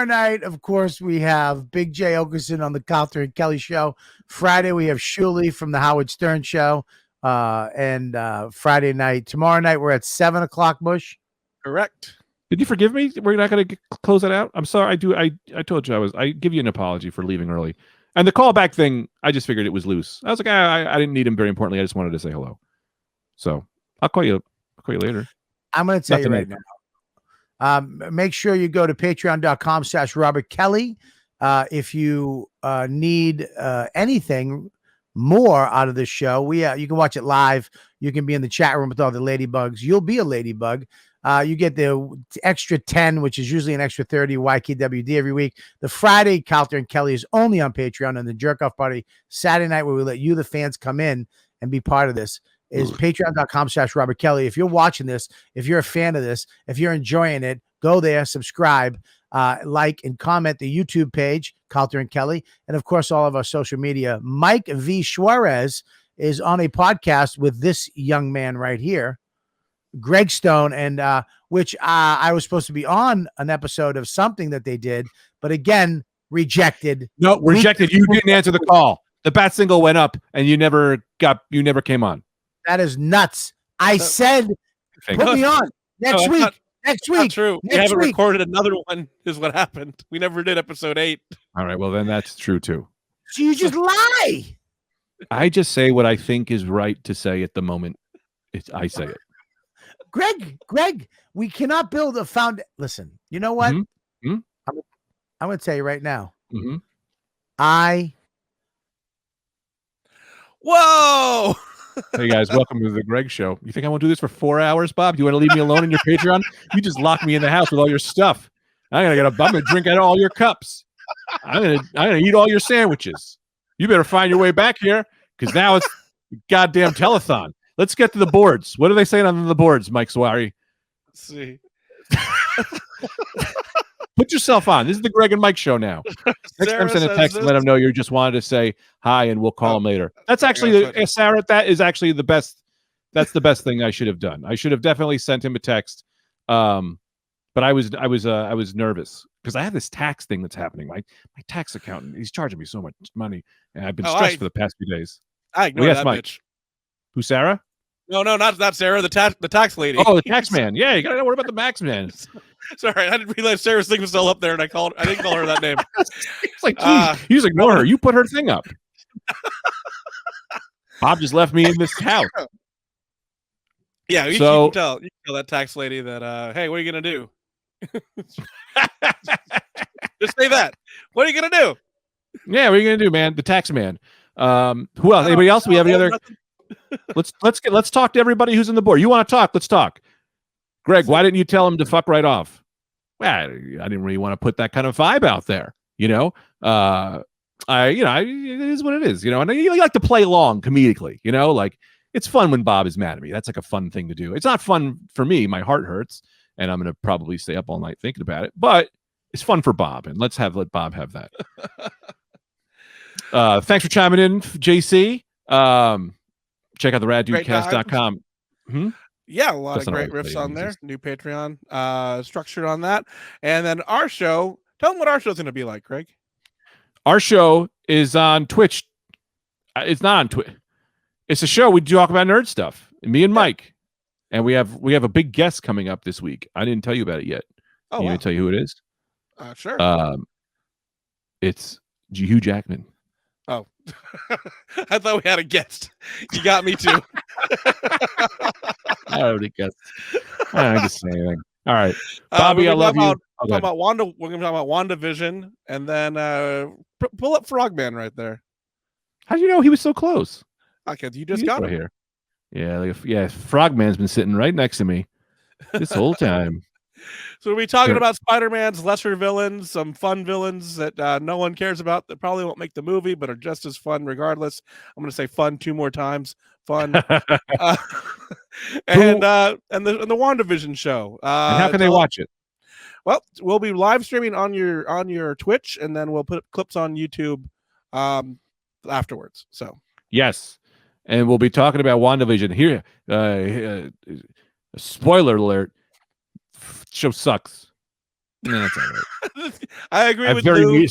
night, of course, we have Big J Okerson on the Calta and Kelly show. Friday, we have Shuley from the Howard Stern show. And Friday night. Tomorrow night, we're at 7:00, Bush. Correct. Did you forgive me? We're not going to close it out? I'm sorry. I told you I give you an apology for leaving early. And the callback thing, I just figured it was loose. I was like, I didn't need him very importantly. I just wanted to say hello. So I'll call you later. I'm going to tell you right now. Make sure you go to patreon.com/Robert Kelly. If you need anything more out of this show, you can watch it live. You can be in the chat room with all the ladybugs. You'll be a ladybug. You get the extra 10, which is usually an extra 30 YKWd every week. The Friday Calta and Kelly is only on Patreon, and the Jerk Off Party Saturday night, where we let you, the fans, come in and be part of this, is patreon.com/Robert Kelly. If you're watching this, if you're a fan of this, if you're enjoying it, go there, subscribe, like, and comment the YouTube page, Calta and Kelly, and of course, all of our social media. Mike V. Suarez is on a podcast with this young man right here, Greg Stone, and which I was supposed to be on an episode of something that they did, but again, rejected. No, rejected. You didn't answer the call. The bat single went up, and you never came on. That is nuts. I said, put me on next week. Next week. Not true. We haven't recorded another one, is what happened. We never did episode 8. All right. Well, then that's true too. So you just lie. I just say what I think is right to say at the moment. I say it. Greg, we cannot build a Listen, you know what? Mm-hmm. I'm going to tell you right now. Mm-hmm. Whoa! Hey guys, welcome to the Greg Show. You think I won't do this for 4 hours, Bob? Do you want to leave me alone in your Patreon? You just lock me in the house with all your stuff. I'm gonna drink out of all your cups. I'm gonna eat all your sandwiches. You better find your way back here, because now it's a goddamn telethon. Let's get to the boards. What are they saying on the boards, Mike Swari? Let's see. Put yourself on. This is the Greg and Mike show now. Next time, send a text and let them know you just wanted to say hi, and we'll call them later. That's actually, Sarah, that is actually the best. That's the best thing I should have done. I should have definitely sent him a text. But I was nervous because I have this tax thing that's happening. My tax accountant, he's charging me so much money, and I've been stressed for the past few days. I ignore that bitch. Who, Sarah? No, not Sarah. The tax lady. Oh, the tax man. Yeah, you gotta worry about the max man. Sorry, I didn't realize Sarah's thing was still up there, and I didn't call her that name. It's like, geez, you just ignore her. You put her thing up. Bob just left me in this house. Yeah, you can tell that tax lady that, hey, what are you gonna do? Just say that. What are you gonna do? Yeah, what are you gonna do, man? The tax man. Who else? Anybody else? We have any other? Let's talk to everybody who's on the board. You want to talk? Let's talk. Greg, why didn't you tell him to fuck right off? Well, I didn't really want to put that kind of vibe out there. It is what it is. And you like to play along comedically. Like it's fun when Bob is mad at me. That's like a fun thing to do. It's not fun for me. My heart hurts, and I'm gonna probably stay up all night thinking about it. But it's fun for Bob, and let Bob have that. Thanks for chiming in, JC. Check out the raddudecast.com. Yeah, a lot of great riffs on there. New Patreon structured on that. And then our show, tell them what our show's going to be like, Craig. Our show is on Twitch. It's not on Twitch. It's a show we talk about nerd stuff. Me and Mike. And we have a big guest coming up this week. I didn't tell you about it yet. Oh, Can you tell you who it is? Sure. It's Hugh Jackman. Oh, I thought we had a guest. You got me too. I already guessed. I don't just say anything. All right, Bobby, I love you. We're going to talk about WandaVision, and then pull up Frogman right there. How do you know he was so close? Okay, you just got him here. Yeah, Frogman's been sitting right next to me this whole time. So we'll be talking about Spider-Man's lesser villains, some fun villains that no one cares about that probably won't make the movie, but are just as fun regardless. I'm going to say fun 2 more times. Fun. And the WandaVision show. And how can they watch it? Well, we'll be live streaming on your Twitch, and then we'll put clips on YouTube afterwards. So yes, and we'll be talking about WandaVision here. Spoiler alert. Show sucks. No, that's all right. I agree with you.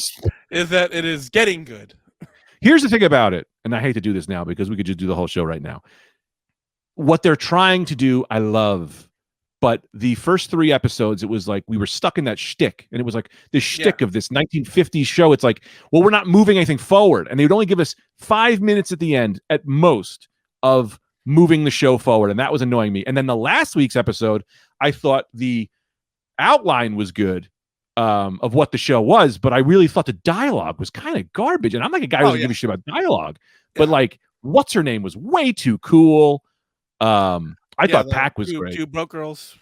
Is that it is getting good. Here's the thing about it, and I hate to do this now because we could just do the whole show right now. What they're trying to do, I love. But the first 3 episodes, it was like we were stuck in that shtick. And it was like this shtick of this 1950s show. It's like, well, we're not moving anything forward. And they would only give us 5 minutes at the end, at most, of moving the show forward. And that was annoying me. And then the last week's episode, I thought the outline was good of what the show was, but I really thought the dialogue was kind of garbage. And I'm like a guy who doesn't give a shit about dialogue. But like, what's her name was way too cool. I thought Pac was great. 2 broke girls.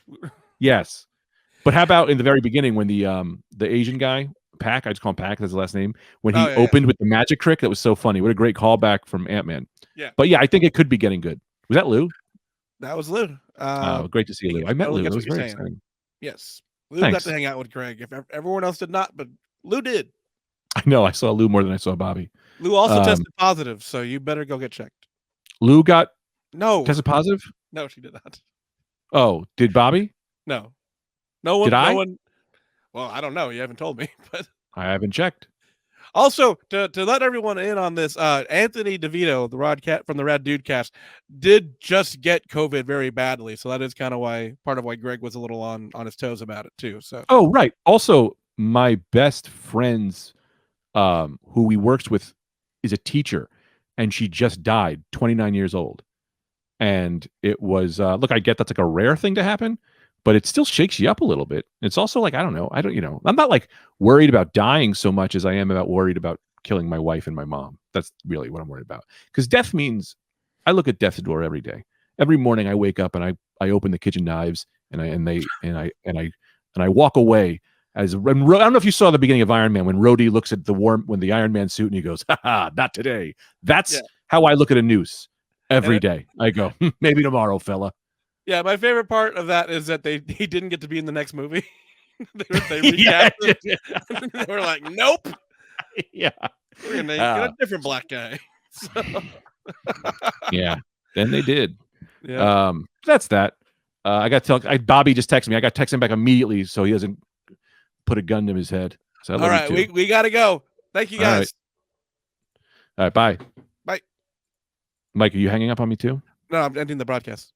Yes. But how about in the very beginning when the Asian guy, Pac, I just call him Pac, that's his last name, when he opened with the magic trick, that was so funny. What a great callback from Ant-Man. Yeah. But yeah, I think it could be getting good. Was that Lou? That was Lou. Great to see Lou. I met Lou. It was very exciting. Yes. Lou got to hang out with Greg. If everyone else did not, but Lou did. I know. I saw Lou more than I saw Bobby. Lou also tested positive, so you better go get checked. Lou tested positive? No, she did not. Oh, did Bobby? No. No one. Did I? No one. Well, I don't know. You haven't told me, but I haven't checked. Also, to let everyone in on this, Anthony DeVito, the Rod Cat from the Rad Dude Cast, did just get COVID very badly. So that is kind of part of why Greg was a little on his toes about it too. So right. Also, my best friend's who he works with is a teacher, and she just died, 29 years old. And it was look, I get that's like a rare thing to happen, but it still shakes you up a little bit. It's also like, I'm not like worried about dying so much as I am worried about killing my wife and my mom. That's really what I'm worried about. Because death means, I look at death's door every day. Every morning I wake up and I open the kitchen knives and I walk away I don't know if you saw the beginning of Iron Man when Rhodey looks at when the Iron Man suit and he goes, "Ha, not today." That's how I look at a noose every day. I go, maybe tomorrow, fella. Yeah, my favorite part of that is that he didn't get to be in the next movie. they recast him. They were like, nope. Yeah. We're going to get a different black guy. So. Yeah. Then they did. Yeah. That's that. I got to tell Bobby just texted me. I got to text him back immediately so he doesn't put a gun to his head. So all right, we got to go. Thank you, guys. All right, bye. Bye. Mike, are you hanging up on me too? No, I'm ending the broadcast.